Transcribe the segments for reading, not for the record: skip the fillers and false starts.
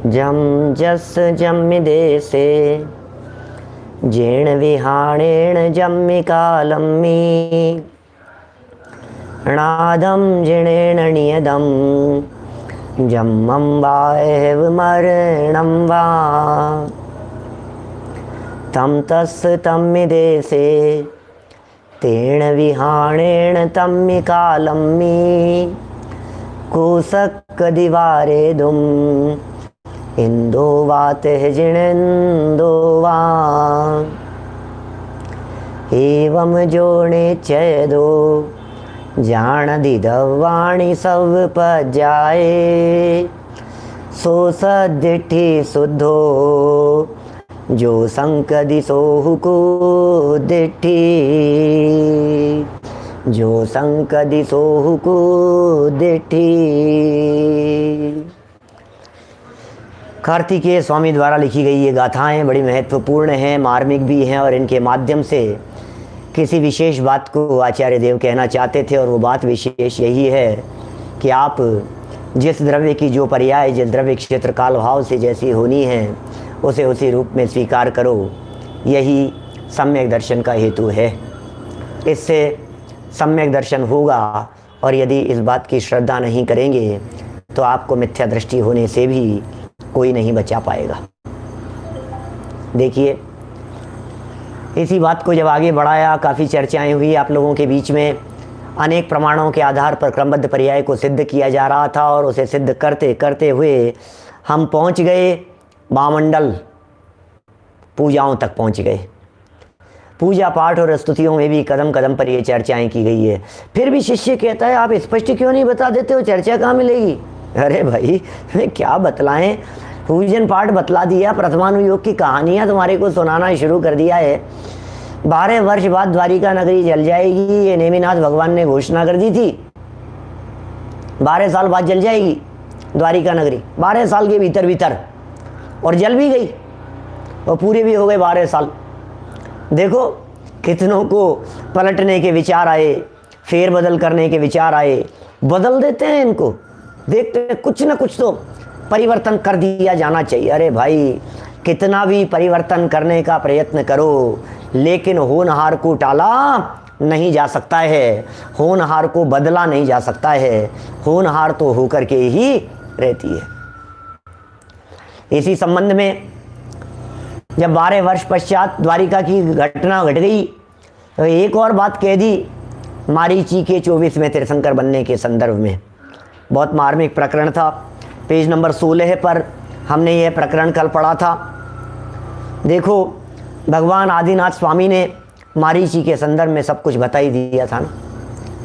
जम जस जम्मिदेशे जेण विहाणेण जम्मिकालम्मी नादं जिणेन नियदं जम्मं वा एव मरणं वा तं तस्य तम्मिदेशे तेण विहाणेण तम्मिकालम्मी कुसक्कदिवारेदुम् इंदो वातेः जिणेन्दो वा एवं जोणे चेदो जानदिदवाणी सवपजाए सो सदिठी शुद्धो जो संकदि सोहुको दिठी जो संकदि सोहुको दिठी। कार्तिकेय स्वामी द्वारा लिखी गई ये गाथाएं बड़ी महत्वपूर्ण हैं, मार्मिक भी हैं और इनके माध्यम से किसी विशेष बात को आचार्य देव कहना चाहते थे। और वो बात विशेष यही है कि आप जिस द्रव्य की जो पर्याय जिस द्रव्य क्षेत्र काल भाव से जैसी होनी है उसे उसी रूप में स्वीकार करो, यही सम्यक दर्शन का हेतु है। इससे सम्यक दर्शन होगा और यदि इस बात की श्रद्धा नहीं करेंगे तो आपको मिथ्या दृष्टि होने से भी कोई नहीं बचा पाएगा। देखिए, इसी बात को जब आगे बढ़ाया, काफ़ी चर्चाएं हुई आप लोगों के बीच में, अनेक प्रमाणों के आधार पर क्रमबद्ध पर्याय को सिद्ध किया जा रहा था और उसे सिद्ध करते करते हुए हम पहुंच गए महामंडल पूजाओं तक पहुंच गए। पूजा पाठ और स्तुतियों में भी कदम कदम पर ये चर्चाएं की गई है। फिर भी शिष्य कहता है आप स्पष्ट क्यों नहीं बता देते हो, चर्चा कहाँ मिलेगी? अरे भाई क्या बतलाएं, पूजन पाठ बतला दिया, प्रथमानुयोग की कहानियाँ तुम्हारे को सुनाना शुरू कर दिया है। 12 वर्ष बाद द्वारिका नगरी जल जाएगी, ये नेमिनाथ भगवान ने घोषणा कर दी थी। 12 साल बाद जल जाएगी द्वारिका नगरी, 12 साल के भीतर भीतर, और जल भी गई और पूरे भी हो गए 12 साल। देखो कितनों को पलटने के विचार आए, फेरबदल करने के विचार आए, बदल देते हैं इनको, देखते हैं कुछ ना कुछ तो परिवर्तन कर दिया जाना चाहिए। अरे भाई कितना भी परिवर्तन करने का प्रयत्न करो लेकिन होनहार को टाला नहीं जा सकता है, होनहार को बदला नहीं जा सकता है, होनहार तो होकर के ही रहती है। इसी संबंध में जब 12 वर्ष पश्चात द्वारिका की घटना घट गई तो एक और बात कह दी मारीची के 24वें तीर्थंकर बनने के संदर्भ में। बहुत मार्मिक प्रकरण था। पेज नंबर 16 पर हमने यह प्रकरण कल पढ़ा था। देखो भगवान आदिनाथ स्वामी ने मारीची के संदर्भ में सब कुछ बता ही दिया था ना,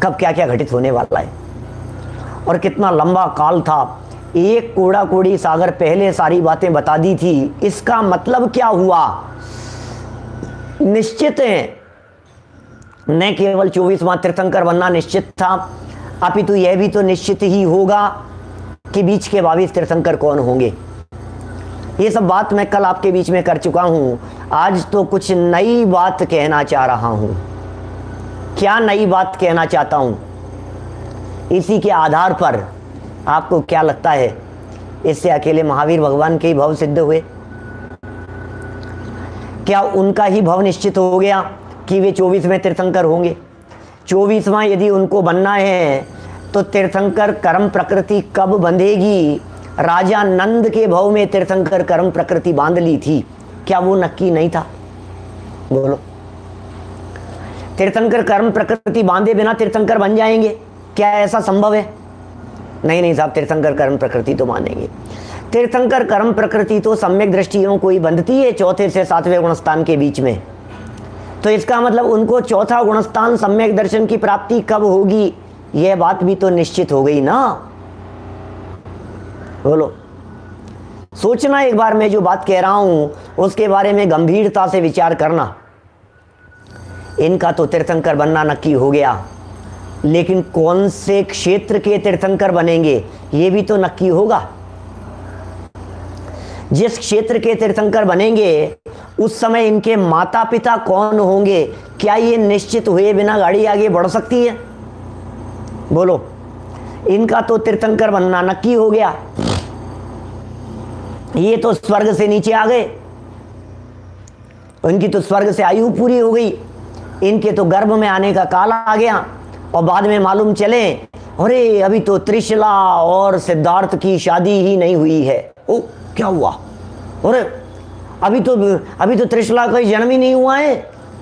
कब क्या क्या घटित होने वाला है और कितना लंबा काल था। एक कोड़ा कोड़ी सागर पहले सारी बातें बता दी थी। इसका मतलब क्या हुआ? निश्चित है, न केवल 24वां तीर्थंकर बनना निश्चित था, अपितु यह भी तो निश्चित ही होगा कि बीच के 22 तीर्थंकर कौन होंगे। ये सब बात मैं कल आपके बीच में कर चुका हूं। आज तो कुछ नई बात कहना चाह रहा हूं। क्या नई बात कहना चाहता हूं, इसी के आधार पर आपको क्या लगता है इससे अकेले महावीर भगवान के ही भव सिद्ध हुए? क्या उनका ही भव निश्चित हो गया कि वे 24वें तीर्थंकर होंगे? 24वां यदि उनको बनना है तो तीर्थंकर कर्म प्रकृति कब बंधेगी? राजा नंद के भव में तीर्थंकर कर्म प्रकृति बांध ली थी, क्या वो नक्की नहीं था? बोलो, तीर्थंकर कर्म प्रकृति बांधे बिना तीर्थंकर बन जाएंगे? क्या ऐसा संभव है? नहीं साहब, तीर्थंकर कर्म प्रकृति तो मानेंगे। तीर्थंकर कर्म प्रकृति तो सम्यक दृष्टियों को ही बंधती है 4थे से 7वें गुणस्थान के बीच में। तो इसका मतलब उनको 4था गुणस्थान सम्यक दर्शन की प्राप्ति कब होगी, यह बात भी तो निश्चित हो गई ना। बोलो, सोचना एक बार, मैं जो बात कह रहा हूं उसके बारे में गंभीरता से विचार करना। इनका तो तीर्थंकर बनना नक्की हो गया, लेकिन कौन से क्षेत्र के तीर्थंकर बनेंगे ये भी तो नक्की होगा। जिस क्षेत्र के तीर्थंकर बनेंगे उस समय इनके माता पिता कौन होंगे, क्या ये निश्चित हुए बिना गाड़ी आगे बढ़ सकती है? बोलो, इनका तो तीर्थंकर बनना नक्की हो गया, ये तो स्वर्ग से नीचे आ गए, उनकी तो स्वर्ग से आयु पूरी हो गई, इनके तो गर्भ में आने का काल आ गया। और बाद में मालूम चले, अरे अभी तो त्रिशला और सिद्धार्थ की शादी ही नहीं हुई है। ओ क्या हुआ? अरे अभी तो त्रिशला का जन्म ही नहीं हुआ है,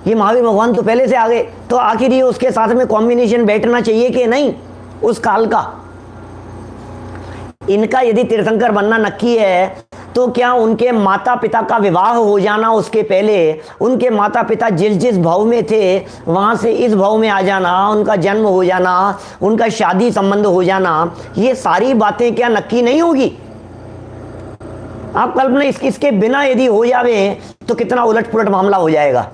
ये महावीर भगवान तो पहले से आ गए। तो आखिर ये उसके साथ में कॉम्बिनेशन बैठना चाहिए कि नहीं उस काल का? इनका यदि तीर्थंकर बनना नक्की है तो क्या उनके माता पिता का विवाह हो जाना, उसके पहले उनके माता पिता जिस जिस भाव में थे वहां से इस भाव में आ जाना, उनका जन्म हो जाना, उनका शादी संबंध हो जाना, ये सारी बातें क्या नक्की नहीं होगी? आप कल्पना इसके बिना यदि हो जावे तो कितना उलट पुलट मामला हो जाएगा।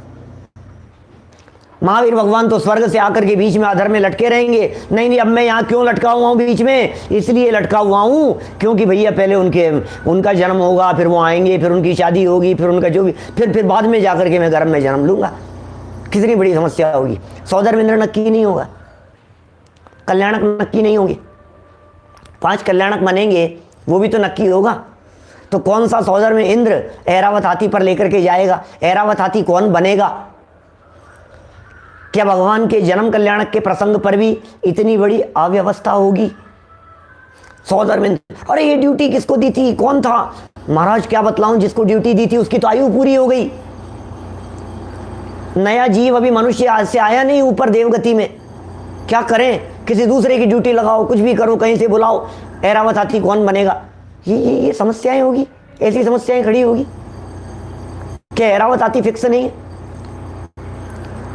महावीर भगवान तो स्वर्ग से आकर के बीच में अधर में लटके रहेंगे। नहीं नहीं, अब मैं यहाँ क्यों लटका हुआ हूँ बीच में? इसलिए लटका हुआ हूँ क्योंकि भैया पहले उनका जन्म होगा, फिर वो आएंगे, फिर उनकी शादी होगी, फिर उनका जो भी, फिर बाद में जाकर के मैं गर्भ में जन्म लूंगा। कितनी बड़ी समस्या होगी। सौधर्मेंद्र नक्की नहीं होगा, कल्याणक नक्की नहीं होगी, 5 कल्याणक बनेंगे वो भी तो नक्की होगा। तो कौन सा सौधर में इंद्र ऐरावत हाथी पर लेकर के जाएगा? ऐरावत हाथी कौन बनेगा? क्या भगवान के जन्म कल्याणक के प्रसंग पर भी इतनी बड़ी अव्यवस्था होगी? सौधर में अरे ये ड्यूटी किसको दी थी, कौन था? महाराज क्या बतलाऊं, जिसको ड्यूटी दी थी उसकी तो आयु पूरी हो गई। नया जीव अभी मनुष्य आज से आया नहीं ऊपर देवगति में, क्या करें? किसी दूसरे की ड्यूटी लगाओ, कुछ भी करो, कहीं से बुलाओ, ऐरावत हाथी कौन बनेगा? ये समस्याएं होगी, ऐसी समस्याएं खड़ी होगी। क्या ऐरावत हाथी फिक्स नहीं है?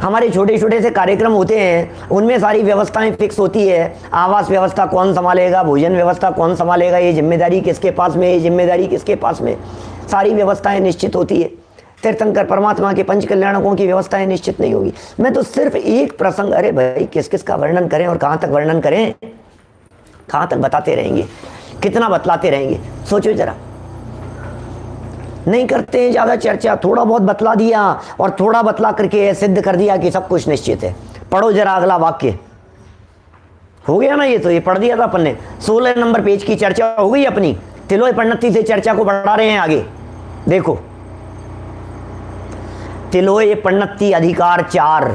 हमारे छोटे छोटे से कार्यक्रम होते हैं, उनमें सारी व्यवस्थाएं फिक्स होती है। आवास व्यवस्था कौन संभालेगा, भोजन व्यवस्था कौन संभालेगा, ये जिम्मेदारी किसके पास में, ये जिम्मेदारी किसके पास में, सारी व्यवस्थाएं निश्चित होती है। तीर्थंकर परमात्मा के पंच कल्याणकों की व्यवस्थाएं निश्चित नहीं होगी। मैं तो सिर्फ एक प्रसंग, अरे भाई किस किस का वर्णन करें और कहाँ तक वर्णन करें, कहाँ तक बताते रहेंगे, कितना बतलाते रहेंगे? सोचो जरा। नहीं करते हैं ज़्यादा चर्चा, थोड़ा बहुत बतला दिया और थोड़ा बतला करके सिद्ध कर दिया कि सब कुछ निश्चित है। पढ़ो जरा अगला वाक्य, हो गया ना? ये तो ये पढ़ दिया था अपन ने। 16 नंबर पेज की चर्चा हो गई अपनी। तिलोय पन्नति से चर्चा को बढ़ा रहे हैं आगे। देखो, तिलोय पन्नति अधिकार 4,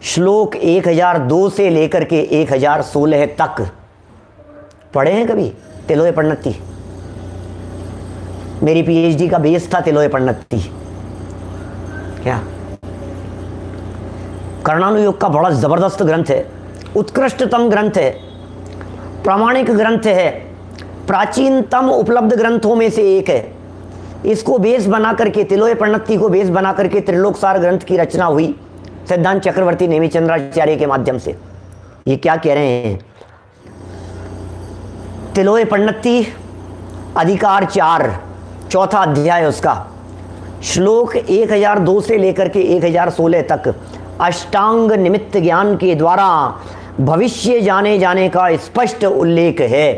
श्लोक 1002 से लेकर के 1016 तक पढ़े हैं कभी तिलोय पन्नति? मेरी पीएचडी का बेस था तिलोय पन्नति। क्या कर्णानुयोग का बड़ा जबरदस्त ग्रंथ है, उत्कृष्टतम ग्रंथ है, प्रामाणिक ग्रंथ है, प्राचीनतम उपलब्ध ग्रंथों में से एक है। इसको बेस बना करके, तिलोय पन्नति को बेस बना करके त्रिलोकसार ग्रंथ की रचना हुई सिद्धांत चक्रवर्ती नेमिचंद्राचार्य के माध्यम से। ये क्या कह रहे हैं? तिलोय पन्नति अधिकार 4, चौथा अध्याय उसका, श्लोक 1002 से लेकर के 1016 तक अष्टांग निमित्त ज्ञान के द्वारा भविष्य जाने जाने का स्पष्ट उल्लेख है।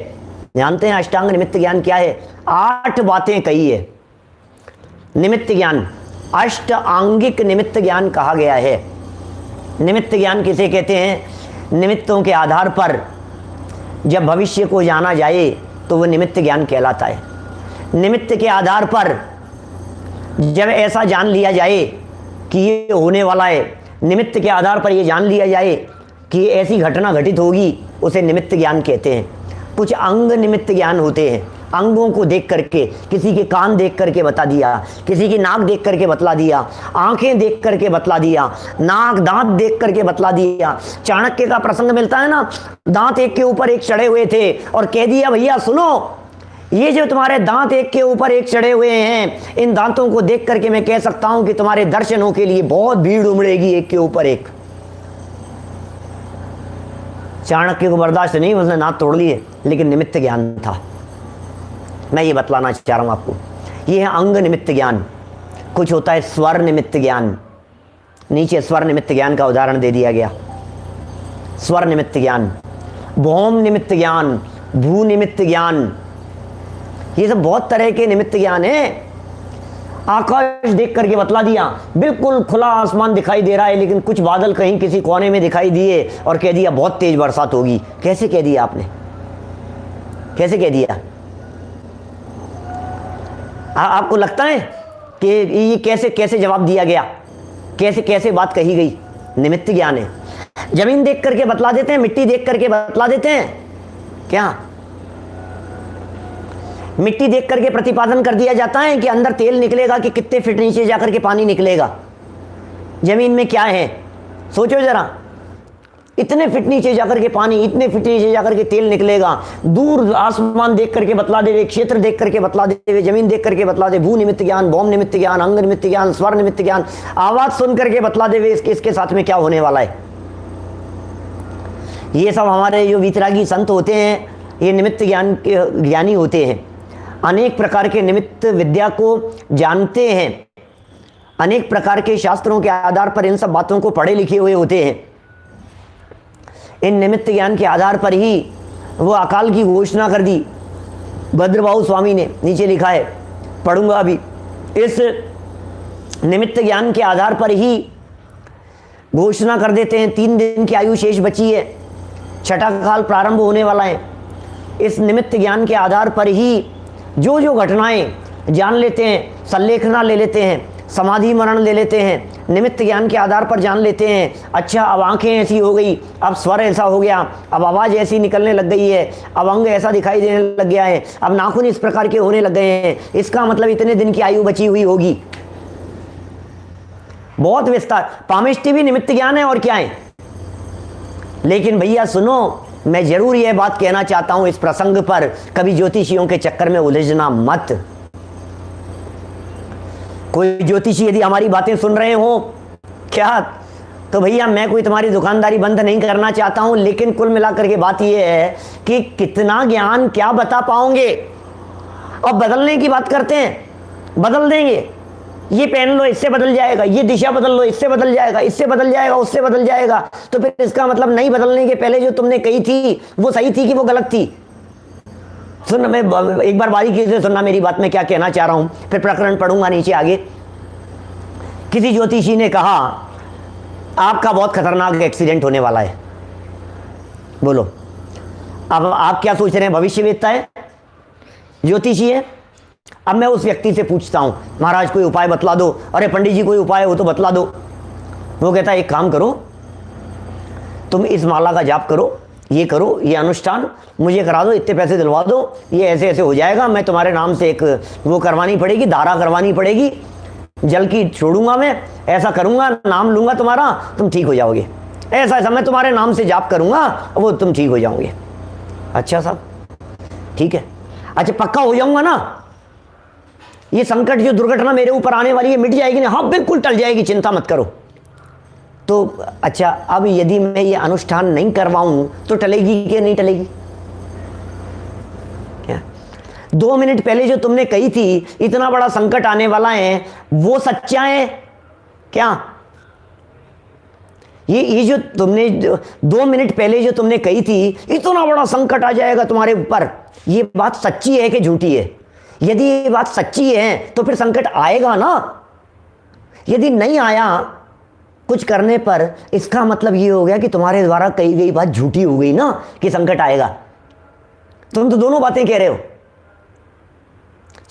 जानते हैं अष्टांग निमित्त ज्ञान क्या है? 8 बातें कही है। निमित्त ज्ञान, अष्ट आंगिक निमित्त ज्ञान कहा गया है। निमित्त ज्ञान किसे कहते हैं? निमित्तों के आधार पर जब भविष्य को जाना जाए तो वह निमित्त ज्ञान कहलाता है। निमित्त के आधार पर जब ऐसा जान लिया जाए कि ये होने वाला है, निमित्त के आधार पर ये जान लिया जाए कि ऐसी घटना घटित होगी, उसे निमित्त ज्ञान कहते हैं। कुछ अंग निमित्त ज्ञान होते हैं, अंगों को देख करके, किसी के कान देख करके बता दिया, किसी की नाक देख करके बतला दिया, आंखें देख करके बतला दिया, नाक दांत देख करके बतला दिया। चाणक्य का प्रसंग मिलता है ना, दांत एक के ऊपर एक चढ़े हुए थे और कह दिया भैया सुनो, ये जो तुम्हारे दांत एक के ऊपर एक चढ़े हुए हैं, इन दांतों को देख करके मैं कह सकता हूं कि तुम्हारे दर्शनों के लिए बहुत भीड़ उमड़ेगी एक के ऊपर एक। चाणक्य को बर्दाश्त नहीं, उसने नाक तोड़ लिए, लेकिन निमित्त ज्ञान था। मैं ये बतलाना चाह रहा हूं आपको, ये है अंग निमित्त ज्ञान। कुछ होता है स्वर निमित्त ज्ञान। नीचे स्वर निमित्त ज्ञान का उदाहरण दे दिया गया। स्वर निमित्त ज्ञान, भौम निमित्त ज्ञान, भू निमित्त ज्ञान, ये सब बहुत तरह के निमित्त ज्ञान है। आकाश देख करके बतला दिया, बिल्कुल खुला आसमान दिखाई दे रहा है, लेकिन कुछ बादल कहीं किसी कोने में दिखाई दिए और कह दिया बहुत तेज बरसात होगी। कैसे कह दिया आपने? कैसे कह दिया? आपको लगता है कि ये कैसे कैसे जवाब दिया गया, कैसे कैसे बात कही गई? निमित्त ज्ञान है। जमीन देख करके बतला देते हैं, मिट्टी देख करके बतला देते हैं क्या? मिट्टी देख करके प्रतिपादन कर दिया जाता है कि अंदर तेल निकलेगा कि कितने फीट नीचे जाकर के पानी निकलेगा। जमीन में क्या है सोचो जरा, इतने फीट नीचे जाकर के पानी, इतने फीट नीचे जाकर के तेल निकलेगा। दूर आसमान देख करके बतला देवे, क्षेत्र देख करके बतला देवे, जमीन देख करके बतला दे, भू निमित्त ज्ञान, भौम निमित्त ज्ञान, अंग निमित्त ज्ञान, स्वर निमित्त ज्ञान, आवाज सुन करके बतला देवे इसके साथ में क्या होने वाला है। ये सब हमारे जो वीतरागी संत होते हैं, ये निमित्त ज्ञान के ज्ञानी होते हैं, अनेक प्रकार के निमित्त विद्या को जानते हैं, अनेक प्रकार के शास्त्रों के आधार पर इन सब बातों को पढ़े लिखे हुए होते हैं। इन निमित्त ज्ञान के आधार पर ही वो अकाल की घोषणा कर दी भद्रबाहु स्वामी ने, नीचे लिखा है, पढ़ूंगा अभी। इस निमित्त ज्ञान के आधार पर ही घोषणा कर देते हैं 3 दिन की आयु शेष बची है, छठा काल प्रारंभ होने वाला है। इस निमित्त ज्ञान के आधार पर ही जो जो घटनाएं जान लेते हैं, संलेखना ले लेते हैं, समाधि मरण ले लेते हैं, निमित्त ज्ञान के आधार पर जान लेते हैं। अच्छा, अब आंखें ऐसी हो गई, अब स्वर ऐसा हो गया, अब आवाज़ ऐसी निकलने लग गई है, अब अंग ऐसा दिखाई देने लग गया है, अब नाखून इस प्रकार के होने लग गए हैं, इसका मतलब इतने दिन की आयु बची हुई होगी। बहुत विस्तार, पामिष्टि भी निमित्त ज्ञान है और क्या है। लेकिन भैया सुनो, मैं जरूर यह बात कहना चाहता हूं इस प्रसंग पर, कभी ज्योतिषियों के चक्कर में उलझना मत। कोई ज्योतिषी यदि हमारी बातें सुन रहे हो क्या, तो भैया मैं कोई तुम्हारी दुकानदारी बंद नहीं करना चाहता हूं, लेकिन कुल मिलाकर के बात यह है कि कितना ज्ञान क्या बता पाओगे। अब बदलने की बात करते हैं, बदल देंगे, ये पहन लो इससे बदल जाएगा, ये दिशा बदल लो इससे बदल जाएगा, इससे बदल जाएगा, उससे बदल जाएगा। तो फिर इसका मतलब नहीं बदलने के पहले जो तुमने कही थी वो सही थी कि वो गलत थी? सुन, मैं एक बार बारीकी से सुनना मेरी बात, मैं क्या कहना चाह रहा हूं, फिर प्रकरण पढ़ूंगा नीचे आगे। किसी ज्योतिषी ने कहा आपका बहुत खतरनाक एक्सीडेंट होने वाला है। बोलो, अब आप क्या सोच रहे हैं? भविष्यवेत्ता है, ज्योतिषी है। अब मैं उस व्यक्ति से पूछता हूं, महाराज कोई उपाय बतला दो। अरे पंडित जी कोई उपाय हो तो बतला दो। वो कहता है एक काम करो, तुम इस माला का जाप करो, ये करो, ये अनुष्ठान मुझे करा दो, इतने पैसे दिलवा दो, ये ऐसे ऐसे हो जाएगा। मैं तुम्हारे नाम से एक वो करवानी पड़ेगी, धारा करवानी पड़ेगी, जल की छोड़ूंगा, मैं ऐसा करूंगा, नाम लूंगा तुम्हारा, तुम ठीक हो जाओगे। ऐसा ऐसा मैं तुम्हारे नाम से जाप करूंगा, वो तुम ठीक हो जाओगे। अच्छा साहब ठीक है, अच्छा पक्का हो जाऊंगा ना, ये संकट जो दुर्घटना मेरे ऊपर आने वाली है मिट जाएगी ना? हाँ बिल्कुल टल जाएगी, चिंता मत करो। तो अच्छा, अब यदि मैं ये अनुष्ठान नहीं करवाऊं तो टलेगी कि नहीं टलेगी? क्या 2 मिनट पहले जो तुमने कही थी इतना बड़ा संकट आने वाला है, वो सच्चा है क्या? ये जो तुमने 2 मिनट पहले जो तुमने कही थी इतना बड़ा संकट आ जाएगा तुम्हारे ऊपर, ये बात सच्ची है कि झूठी है? यदि ये बात सच्ची है तो फिर संकट आएगा ना। यदि नहीं आया कुछ करने पर, इसका मतलब ये हो गया कि तुम्हारे द्वारा कही गई बात झूठी हो गई ना, कि संकट आएगा। तुम तो दोनों बातें कह रहे हो।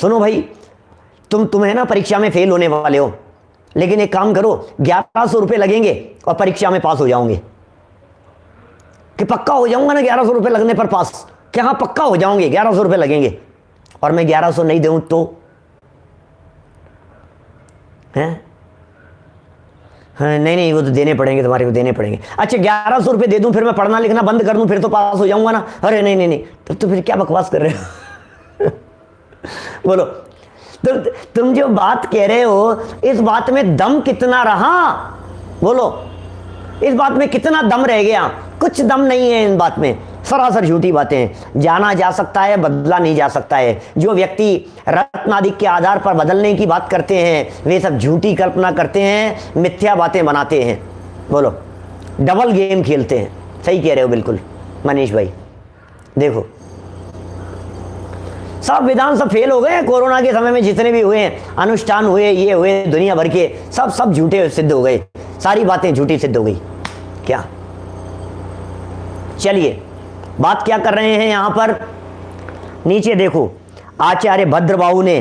सुनो भाई, तुम्हें ना परीक्षा में फेल होने वाले हो, लेकिन एक काम करो, 1100 रुपये लगेंगे और परीक्षा में पास हो जाओगे। कि पक्का हो जाऊंगा ना 1100 रुपये लगने पर पास? क्या हाँ पक्का हो जाओगे, 1100 रुपये लगेंगे और मैं 1100 नहीं दूं तो? हैं? हाँ, नहीं वो तो देने पड़ेंगे, तुम्हारे को देने पड़ेंगे। अच्छा 1100 रुपये दे दूं, फिर मैं पढ़ना लिखना बंद कर दूं, फिर तो पास हो जाऊंगा ना? अरे नहीं तब तो फिर क्या बकवास कर रहे हो? बोलो, तुम जो बात कह रहे हो इस बात में दम कितना रहा? बोलो, इस बात में कितना दम रह गया? कुछ दम नहीं है इन बात में, सरासर झूठी बातें। जाना जा सकता है, बदला नहीं जा सकता है। जो व्यक्ति रत्नादि के आधार पर बदलने की बात करते हैं वे सब झूठी कल्पना करते हैं, मिथ्या बातें बनाते हैं। बोलो, डबल गेम खेलते हैं। सही कह रहे हो बिल्कुल मनीष भाई। देखो सब विधान सब फेल हो गए कोरोना के समय में, जितने भी हुए हैं अनुष्ठान हुए, ये हुए दुनिया भर के, सब झूठे सिद्ध हो गए, सारी बातें झूठी सिद्ध हो गई। क्या? चलिए बात क्या कर रहे हैं यहां पर, नीचे देखो। आचार्य भद्रबाहु ने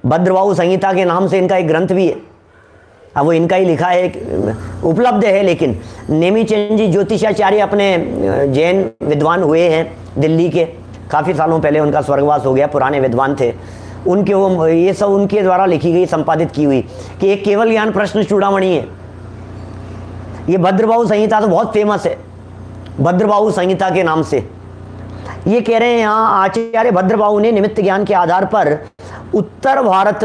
भद्रबाहु संहिता के नाम से इनका एक ग्रंथ भी है। अब वो इनका ही लिखा है, उपलब्ध है, लेकिन नेमिचंद जी ज्योतिषाचार्य अपने जैन विद्वान हुए हैं दिल्ली के, काफ़ी सालों पहले उनका स्वर्गवास हो गया, पुराने विद्वान थे उनके, वो ये सब उनके द्वारा लिखी गई, संपादित की हुई कि एक केवल ज्ञान प्रश्न चूड़ामणि है। ये भद्रबाहु संहिता तो बहुत फेमस है, भद्रबाहु संहिता के नाम से। ये कह रहे हैं यहाँ आचार्य भद्रबाहु ने निमित्त ज्ञान के आधार पर उत्तर भारत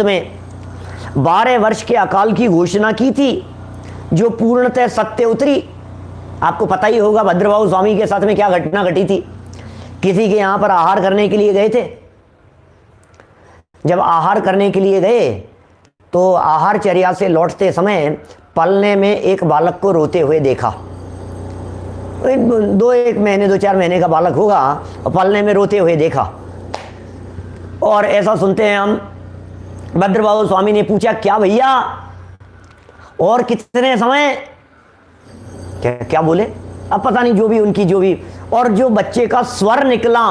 में 12 वर्ष के अकाल की घोषणा की थी, जो पूर्णतः सत्य उतरी। आपको पता ही होगा भद्रबाहु स्वामी के साथ में क्या घटना घटी थी। किसी के यहां पर आहार करने के लिए गए थे। जब आहार करने के लिए गए तो आहारचर्या से लौटते समय पलने में एक बालक को रोते हुए देखा। 2-4 महीने का बालक होगा और पलने में रोते हुए देखा। और ऐसा सुनते हैं हम, भद्रबाहु स्वामी ने पूछा, क्या भैया और कितने समय, क्या बोले, अब पता नहीं, जो भी, और जो बच्चे का स्वर निकला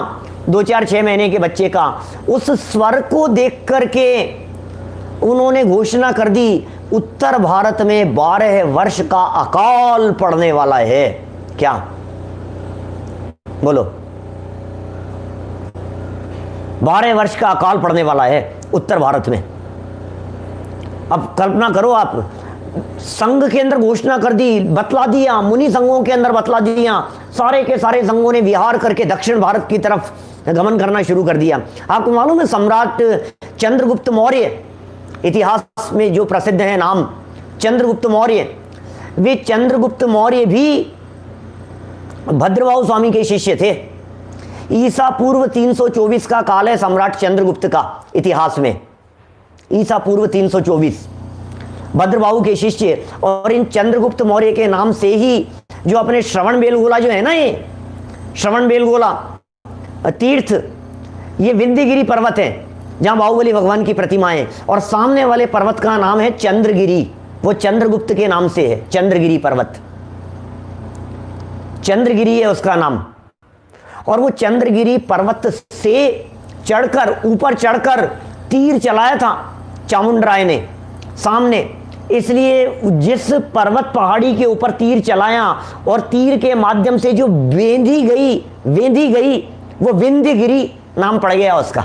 2-4-6 महीने के बच्चे का, उस स्वर को देख करके उन्होंने घोषणा कर दी, उत्तर भारत में 12 वर्ष का अकाल पड़ने वाला है। क्या बोलो, 12 वर्ष का अकाल पड़ने वाला है उत्तर भारत में। अब कल्पना करो आप, संघ के अंदर घोषणा कर दी, बतला दिया, मुनि संघों के अंदर बतला दिया, सारे के सारे संघों ने विहार करके दक्षिण भारत की तरफ गमन करना शुरू कर दिया। आपको मालूम है सम्राट चंद्रगुप्त मौर्य, इतिहास में जो प्रसिद्ध है नाम चंद्रगुप्त मौर्य, वे चंद्रगुप्त मौर्य भी भद्रबाहु स्वामी के शिष्य थे। ईसा पूर्व 324 का काल है सम्राट चंद्रगुप्त का इतिहास में, ईसा पूर्व 324, भद्रबाहु के शिष्य। और इन चंद्रगुप्त मौर्य के नाम से ही जो अपने श्रवण बेलगोला जो है ना, ये श्रवण बेलगोला तीर्थ, ये विंध्यगिरी पर्वत है जहां बाहुबली भगवान की प्रतिमा है, और सामने वाले पर्वत का नाम है चंद्रगिरी, वो चंद्रगुप्त के नाम से है, चंद्रगिरी पर्वत, चंद्रगिरी है उसका नाम। और वो चंद्रगिरी पर्वत से चढ़कर, ऊपर चढ़कर तीर चलाया था चामुंडराय ने सामने, इसलिए जिस पर्वत पहाड़ी के ऊपर तीर चलाया और तीर के माध्यम से जो वेंधी गई वो विंध्यगिरी नाम पड़ गया उसका।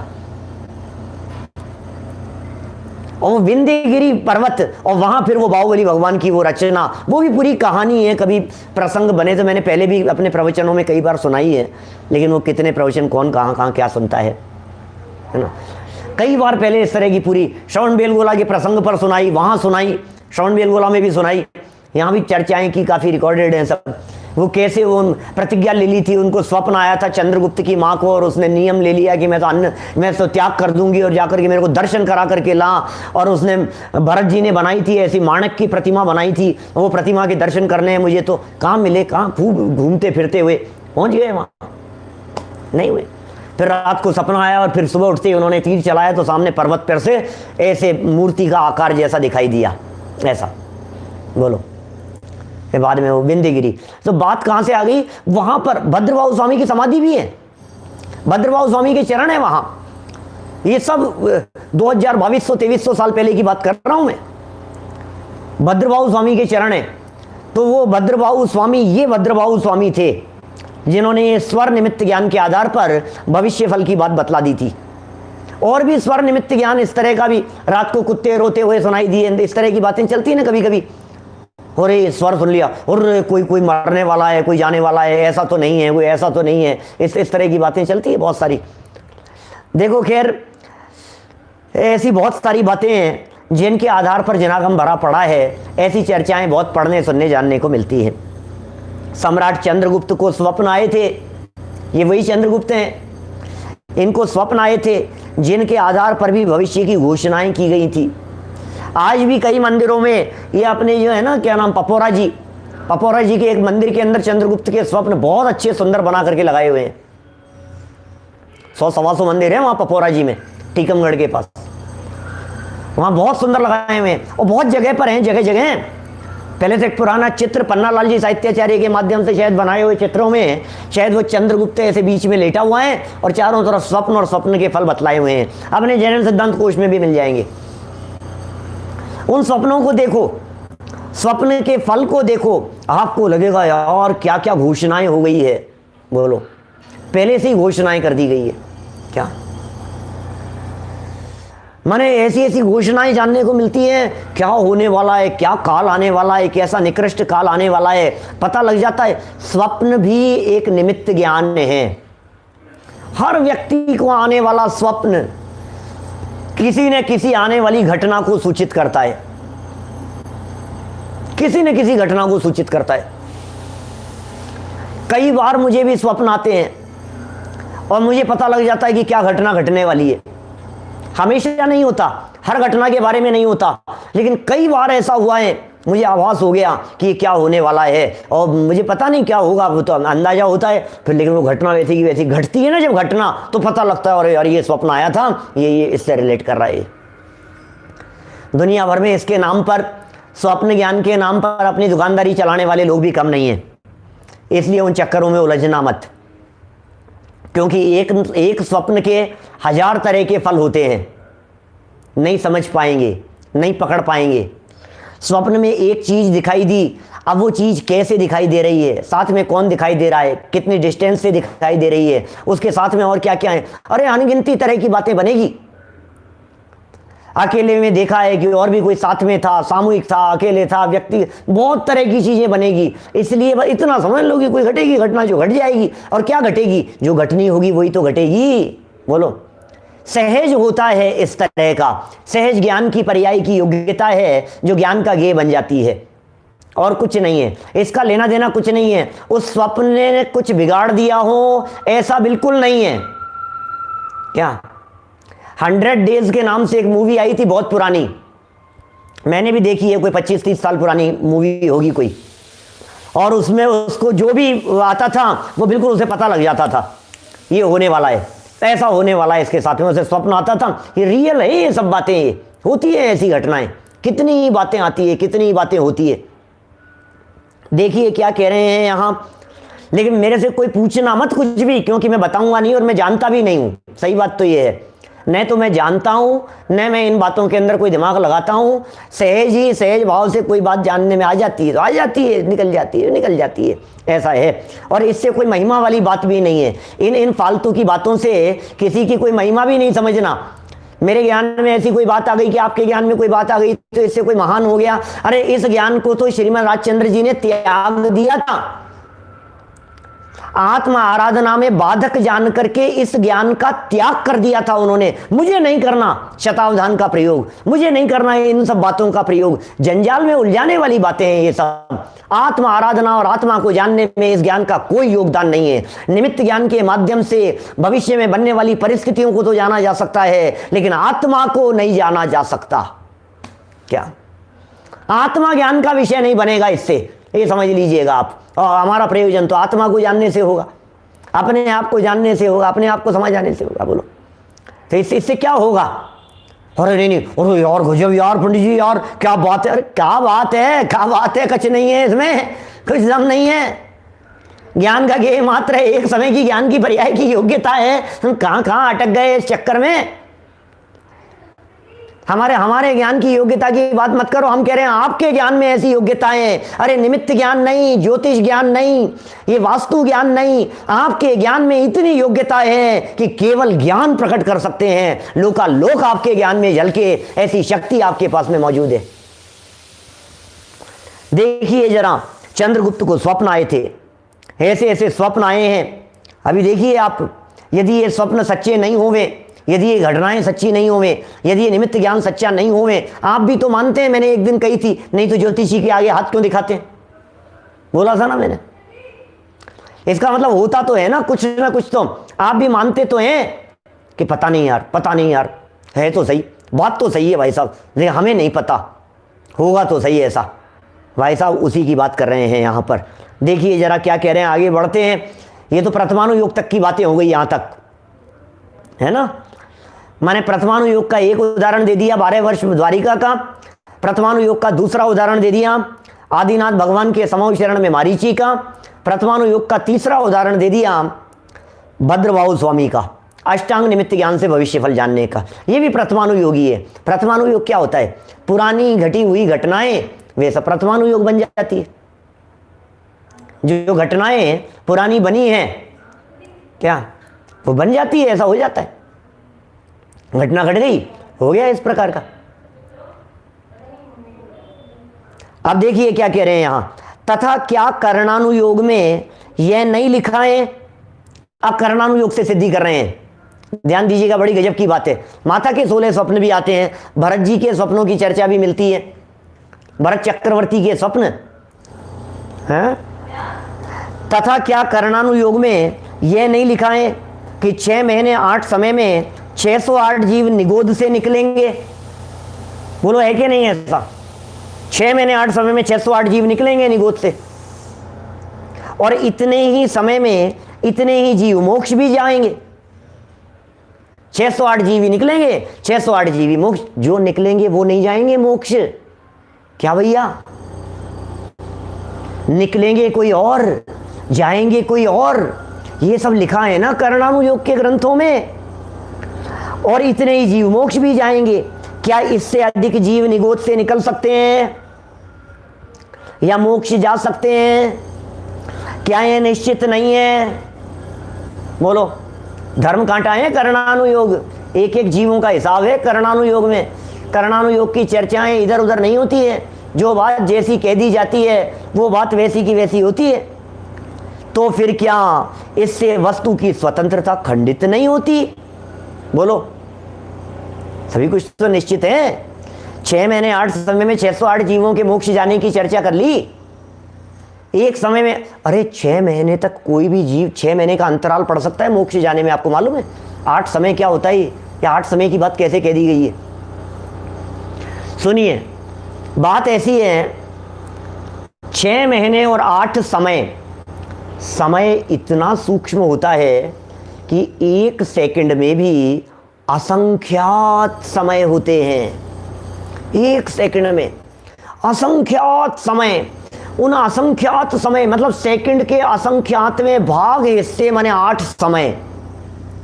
और वो विंध्यगिरी पर्वत, और वहां फिर वो बाहुबली भगवान की वो रचना, वो भी पूरी कहानी है। कभी प्रसंग बने तो मैंने पहले भी अपने प्रवचनों में कई बार सुनाई है, लेकिन वो कितने प्रवचन कौन कहाँ क्या सुनता है ना। कई बार पहले इस तरह की पूरी श्रवण बेलगोला के प्रसंग पर सुनाई, वहां सुनाई, श्रवण बेलगोला में भी सुनाई, यहाँ भी चर्चाएं की, काफी रिकॉर्डेड हैं सब। वो कैसे वो प्रतिज्ञा ले ली थी, उनको स्वप्न आया था चंद्रगुप्त की माँ को, और उसने नियम ले लिया कि मैं तो त्याग कर दूंगी और जाकर के मेरे को दर्शन करा करके ला। और उसने भरत जी ने बनाई थी ऐसी माणक की प्रतिमा बनाई थी, वो प्रतिमा के दर्शन करने हैं मुझे, तो कहाँ मिले, कहाँ खूब घूमते फिरते हुए पहुंच गए, वहाँ नहीं हुए। फिर रात को सपना आया और फिर सुबह उठते ही उन्होंने तीर चलाया तो सामने पर्वत पर से ऐसे मूर्ति का आकार जैसा दिखाई दिया, ऐसा। बोलो, फिर बाद में वो विंध्यगिरी। तो बात कहां से आ गई, वहां पर भद्रबाहु स्वामी की समाधि भी है, भद्रबाहु स्वामी के चरण है वहां। ये सब 2200-2300 साल पहले की बात कर रहा हूं मैं, भद्रबाहु स्वामी के चरण है। तो वो भद्रबाहु स्वामी, ये भद्रबाहु स्वामी थे जिन्होंने स्वर निमित्त ज्ञान के आधार पर भविष्य फल की बात बतला दी थी। और भी स्वर निमित्त ज्ञान इस तरह का भी, रात को कुत्ते रोते हुए सुनाई दिए, इस तरह की बातें चलती है ना कभी कभी। और ये स्वर सुन लिया, और कोई मरने वाला है, कोई जाने वाला है, ऐसा तो नहीं है, कोई ऐसा तो नहीं है, इस तरह की बातें चलती है बहुत सारी। देखो खैर, ऐसी बहुत सारी बातें हैं जिनके आधार पर जनागम भरा पड़ा है। ऐसी चर्चाएं बहुत पढ़ने सुनने जानने को मिलती हैं। सम्राट चंद्रगुप्त को स्वप्न आए थे, ये वही चंद्रगुप्त हैं, इनको स्वप्न आए थे जिनके आधार पर भी भविष्य की घोषणाएं की गई थी। आज भी कई मंदिरों में ये अपने जो है ना, क्या नाम, पपोरा जी के एक मंदिर के अंदर चंद्रगुप्त के स्वप्न बहुत अच्छे सुंदर बना करके लगाए हुए हैं। 100-125 मंदिर है वहां पपोरा जी में, टीकमगढ़ के पास, वहां बहुत सुंदर लगाए हुए हैं। और बहुत जगह पर हैं, जगह जगह हैं। पहले से एक पुराना चित्र पन्नालाल जी साहित्याचार्य के माध्यम से शायद बनाए हुए चित्रों में शायद वो चंद्रगुप्त ऐसे बीच में लेटा हुआ है और चारों तरफ स्वप्न और स्वप्न के फल बतलाए हुए हैं। अपने जैन सिद्धांत कोश में भी मिल जाएंगे। उन स्वप्नों को देखो, स्वप्न के फल को देखो, आपको लगेगा यार क्या क्या घोषणाएं हो गई है। बोलो, पहले से ही घोषणाएं कर दी गई है क्या? माने ऐसी ऐसी घोषणाएं जानने को मिलती हैं, क्या होने वाला है, क्या काल आने वाला है, कैसा निकृष्ट काल आने वाला है, पता लग जाता है। स्वप्न भी एक निमित्त ज्ञान है। हर व्यक्ति को आने वाला स्वप्न किसी न किसी आने वाली घटना को सूचित करता है, किसी न किसी घटना को सूचित करता है। कई बार मुझे भी स्वप्न आते हैं और मुझे पता लग जाता है कि क्या घटना घटने वाली है। हमेशा नहीं होता, हर घटना के बारे में नहीं होता, लेकिन कई बार ऐसा हुआ है, मुझे आभास हो गया कि ये क्या होने वाला है और मुझे पता नहीं क्या होगा, वो तो अंदाजा होता है फिर, लेकिन वो घटना वैसी की वैसी घटती है ना जब घटना, तो पता लगता है अरे यार ये स्वप्न आया था, ये इससे रिलेट कर रहा है। दुनिया भर में इसके नाम पर, स्वप्न ज्ञान के नाम पर अपनी दुकानदारी चलाने वाले लोग भी कम नहीं है। इसलिए उन चक्करों में उलझना मत, क्योंकि एक स्वप्न के 1000 तरह के फल होते हैं। नहीं समझ पाएंगे, नहीं पकड़ पाएंगे। स्वप्न में एक चीज दिखाई दी, अब वो चीज कैसे दिखाई दे रही है, साथ में कौन दिखाई दे रहा है, कितनी डिस्टेंस से दिखाई दे रही है, उसके साथ में और क्या क्या है, अरे अनगिनती तरह की बातें बनेगी। अकेले में देखा है कि और भी कोई साथ में था, सामूहिक था, अकेले था, व्यक्ति, बहुत तरह की चीजें बनेगी। इसलिए इतना समझ लो कि कोई घटेगी घटना जो घट जाएगी, और क्या घटेगी, जो घटनी होगी वही तो घटेगी। बोलो, सहज होता है इस तरह का, सहज ज्ञान की पर्याय की योग्यता है जो ज्ञान का गेय बन जाती है, और कुछ नहीं है। इसका लेना देना कुछ नहीं है। उस स्वप्न ने कुछ बिगाड़ दिया हो ऐसा बिल्कुल नहीं है। क्या 100 डेज के नाम से एक मूवी आई थी, बहुत पुरानी, मैंने भी देखी है, कोई 25-30 साल पुरानी मूवी होगी कोई, और उसमें उसको जो भी आता था वो बिल्कुल उसे पता लग जाता था ये होने वाला है, ऐसा होने वाला है इसके साथ में। उसे स्वप्न आता था, ये रियल है, ये सब बातें होती है, ऐसी घटनाएं, कितनी बातें आती है, कितनी बातें होती है। देखिए क्या कह रहे हैं यहां, लेकिन मेरे से कोई पूछना मत कुछ भी, क्योंकि मैं बताऊंगा नहीं और मैं जानता भी नहीं हूं। सही बात तो ये है, न तो मैं जानता हूं, न मैं इन बातों के अंदर कोई दिमाग लगाता हूं। सहज ही सहज भाव से कोई बात जानने में आ जाती है तो आ जाती है, निकल जाती है, निकल जाती है, ऐसा है। और इससे कोई महिमा वाली बात भी नहीं है। इन फालतू की बातों से किसी की कोई महिमा भी नहीं समझना। मेरे ज्ञान में ऐसी कोई बात आ गई कि आपके ज्ञान में कोई बात आ गई तो इससे कोई महान हो गया। अरे इस ज्ञान को तो श्रीमद राजचंद्र जी ने त्याग दिया था। आत्म आराधना में बाधक जान करके इस ज्ञान का त्याग कर दिया था उन्होंने। मुझे नहीं करना शतावधान का प्रयोग, मुझे नहीं करना है इन सब बातों का प्रयोग, जंजाल में उलझाने वाली बातें हैं ये सब। आत्म आराधना और आत्मा को जानने में इस ज्ञान का कोई योगदान नहीं है। निमित्त ज्ञान के माध्यम से भविष्य में बनने वाली परिस्थितियों को तो जाना जा सकता है, लेकिन आत्मा को नहीं जाना जा सकता। क्या आत्मा ज्ञान का विषय नहीं बनेगा इससे, ये समझ लीजिएगा आप। और हमारा प्रयोजन तो आत्मा को जानने से होगा, अपने आप को जानने से होगा, अपने आप को समझ आने से होगा। बोलो, तो इससे क्या होगा? अरे नहीं, अरे यार गजब यार पंडित जी, यार क्या बात है, अरे क्या बात है, क्या बात है, कुछ नहीं है इसमें, कुछ दम नहीं है। ज्ञान का गेय मात्र है, एक समय की ज्ञान की पर्याय की योग्यता है। हम कहां अटक गए इस चक्कर में। हमारे ज्ञान की योग्यता की बात मत करो। हम कह रहे हैं आपके ज्ञान में ऐसी योग्यताएं। अरे निमित्त ज्ञान नहीं, ज्योतिष ज्ञान नहीं, ये वास्तु ज्ञान नहीं, आपके ज्ञान में इतनी योग्यता है कि केवल ज्ञान प्रकट कर सकते हैं। लोकालोक आपके ज्ञान में झलके, ऐसी शक्ति आपके पास में मौजूद है। देखिए जरा, चंद्रगुप्त को स्वप्न आए थे, ऐसे ऐसे स्वप्न आए हैं। अभी देखिए आप, यदि ये स्वप्न सच्चे नहीं होवे, यदि ये घटनाएं सच्ची नहीं होवे, यदि ये निमित्त ज्ञान सच्चा नहीं होवे, आप भी तो मानते हैं, मैंने एक दिन कही थी, नहीं तो ज्योतिषी के आगे हाथ क्यों दिखाते हैं, बोला था ना मैंने। इसका मतलब होता तो है ना कुछ तो। आप भी मानते तो हैं कि पता नहीं यार, पता नहीं यार, है तो सही, बात तो सही है भाई साहब, लेकिन हमें नहीं पता, होगा तो सही ऐसा। भाई साहब उसी की बात कर रहे हैं यहाँ पर। देखिए जरा क्या कह रहे हैं, आगे बढ़ते हैं। ये तो प्रथमानुयोग तक की बातें हो गई यहाँ तक, है ना। मैंने प्रथमानुयोग का एक उदाहरण दे दिया, 12 वर्ष द्वारिका का। प्रथमानुयोग का दूसरा उदाहरण दे दिया, आदिनाथ भगवान के समूह शरण में मारीची का। प्रथमानुयोग का तीसरा उदाहरण दे दिया भद्रबाहु स्वामी का, अष्टांग निमित्त ज्ञान से भविष्य फल जानने का। ये भी प्रथमानुयोगी है। प्रथमानुयोग क्या होता है? पुरानी घटी हुई घटनाएं वे सब प्रथमानुयोग बन जाती है। जो घटनाएं पुरानी बनी हैं क्या वो बन जाती है, ऐसा हो जाता है। घटना घट गई, हो गया इस प्रकार का। अब देखिए क्या कह रहे हैं यहां, तथा क्या कर्णानुयोग में यह नहीं लिखा है। अब कर्णानुयोग से सिद्धि कर रहे हैं, ध्यान दीजिएगा, बड़ी गजब की बात है। माता के 16 स्वप्न भी आते हैं, भरत जी के स्वप्नों की चर्चा भी मिलती है, भरत चक्रवर्ती के स्वप्न हैं। तथा क्या कर्णानुयोग में यह नहीं लिखा है कि 6 महीने 8 समय में 608 जीव निगोद से निकलेंगे। बोलो है कि नहीं ऐसा? 6 महीने 8 समय में 608 जीव निकलेंगे निगोद से, और इतने ही समय में इतने ही जीव मोक्ष भी जाएंगे। 608 जीव ही निकलेंगे, 608 जीव ही मोक्ष। जो निकलेंगे वो नहीं जाएंगे मोक्ष। क्या भैया? निकलेंगे कोई और, जाएंगे कोई और। ये सब लिखा है ना कर्णानुयोग के ग्रंथों में। और इतने ही जीव मोक्ष भी जाएंगे। क्या इससे अधिक जीव निगोद से निकल सकते हैं या मोक्ष जा सकते हैं? क्या यह निश्चित नहीं है? बोलो। धर्म कांटा है कर्णानुयोग, एक एक जीवों का हिसाब है कर्णानुयोग में। कर्णानुयोग की चर्चाएं इधर उधर नहीं होती है, जो बात जैसी कह दी जाती है वो बात वैसी की वैसी होती है। तो फिर क्या इससे वस्तु की स्वतंत्रता खंडित नहीं होती? बोलो। सभी कुछ तो निश्चित है। 6 महीने 8 समय में 608 जीवों के मोक्ष जाने की चर्चा कर ली एक समय में। अरे 6 महीने तक कोई भी जीव 6 महीने का अंतराल पड़ सकता है मोक्ष जाने में, आपको मालूम है? 8 समय क्या होता है या 8 समय की बात कैसे कह दी गई है? सुनिए, बात ऐसी है, 6 महीने और 8 समय, समय इतना सूक्ष्म होता है कि 1 सेकंड में भी असंख्यात समय होते हैं। 1 सेकंड में असंख्यात समय। उन असंख्यात समय मतलब सेकंड के असंख्यातवें भाग हिस्से माने 8 समय।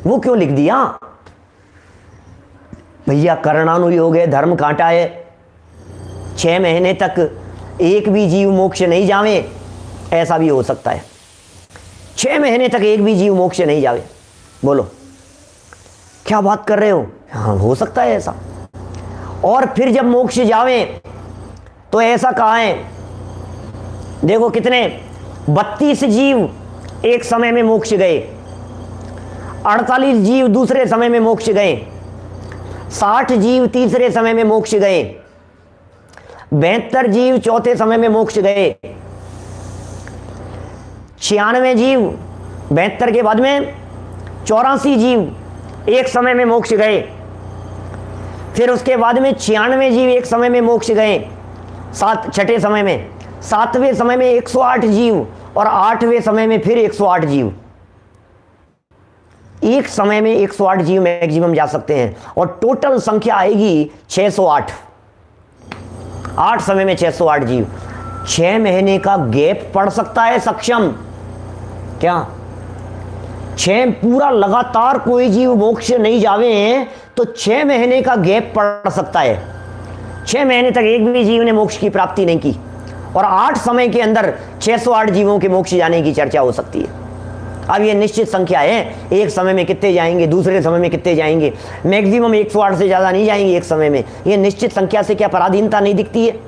वो क्यों लिख दिया भैया? कर्णानुयोग है, धर्म कांटा है। 6 महीने तक एक भी जीव मोक्ष नहीं जावे, ऐसा भी हो सकता है। 6 महीने तक एक भी जीव मोक्ष नहीं जावे। बोलो क्या बात कर रहे हो? हाँ, हो सकता है ऐसा। और फिर जब मोक्ष जावे तो ऐसा कहा है, देखो कितने 32 जीव एक समय में मोक्ष गए, 48 जीव दूसरे समय में मोक्ष गए, 60 जीव तीसरे समय में मोक्ष गए, 72 जीव चौथे समय में मोक्ष गए, 96 जीव 72 के बाद में 84 जीव एक समय में मोक्ष गए। फिर उसके बाद में 96 जीव एक समय में मोक्ष गए, छठे समय में। 7वें समय में 108 जीव और 8वें समय में फिर 108 जीव। एक समय में 108 जीव मैक्सिमम जा सकते हैं और टोटल संख्या आएगी 608। 8 समय में 608 जीव। 6 महीने का गैप पड़ सकता है सक्षम क्या? 6 पूरा लगातार कोई जीव मोक्ष नहीं जावे हैं तो 6 महीने का गैप पड़ सकता है। 6 महीने तक एक भी जीव ने मोक्ष की प्राप्ति नहीं की और 8 समय के अंदर 608 जीवों के मोक्ष जाने की चर्चा हो सकती है। अब ये निश्चित संख्या है, एक समय में कितने जाएंगे, दूसरे समय में कितने जाएंगे, मैक्सिमम 108 से ज़्यादा नहीं जाएंगे एक समय में। ये निश्चित संख्या से क्या पराधीनता नहीं दिखती है?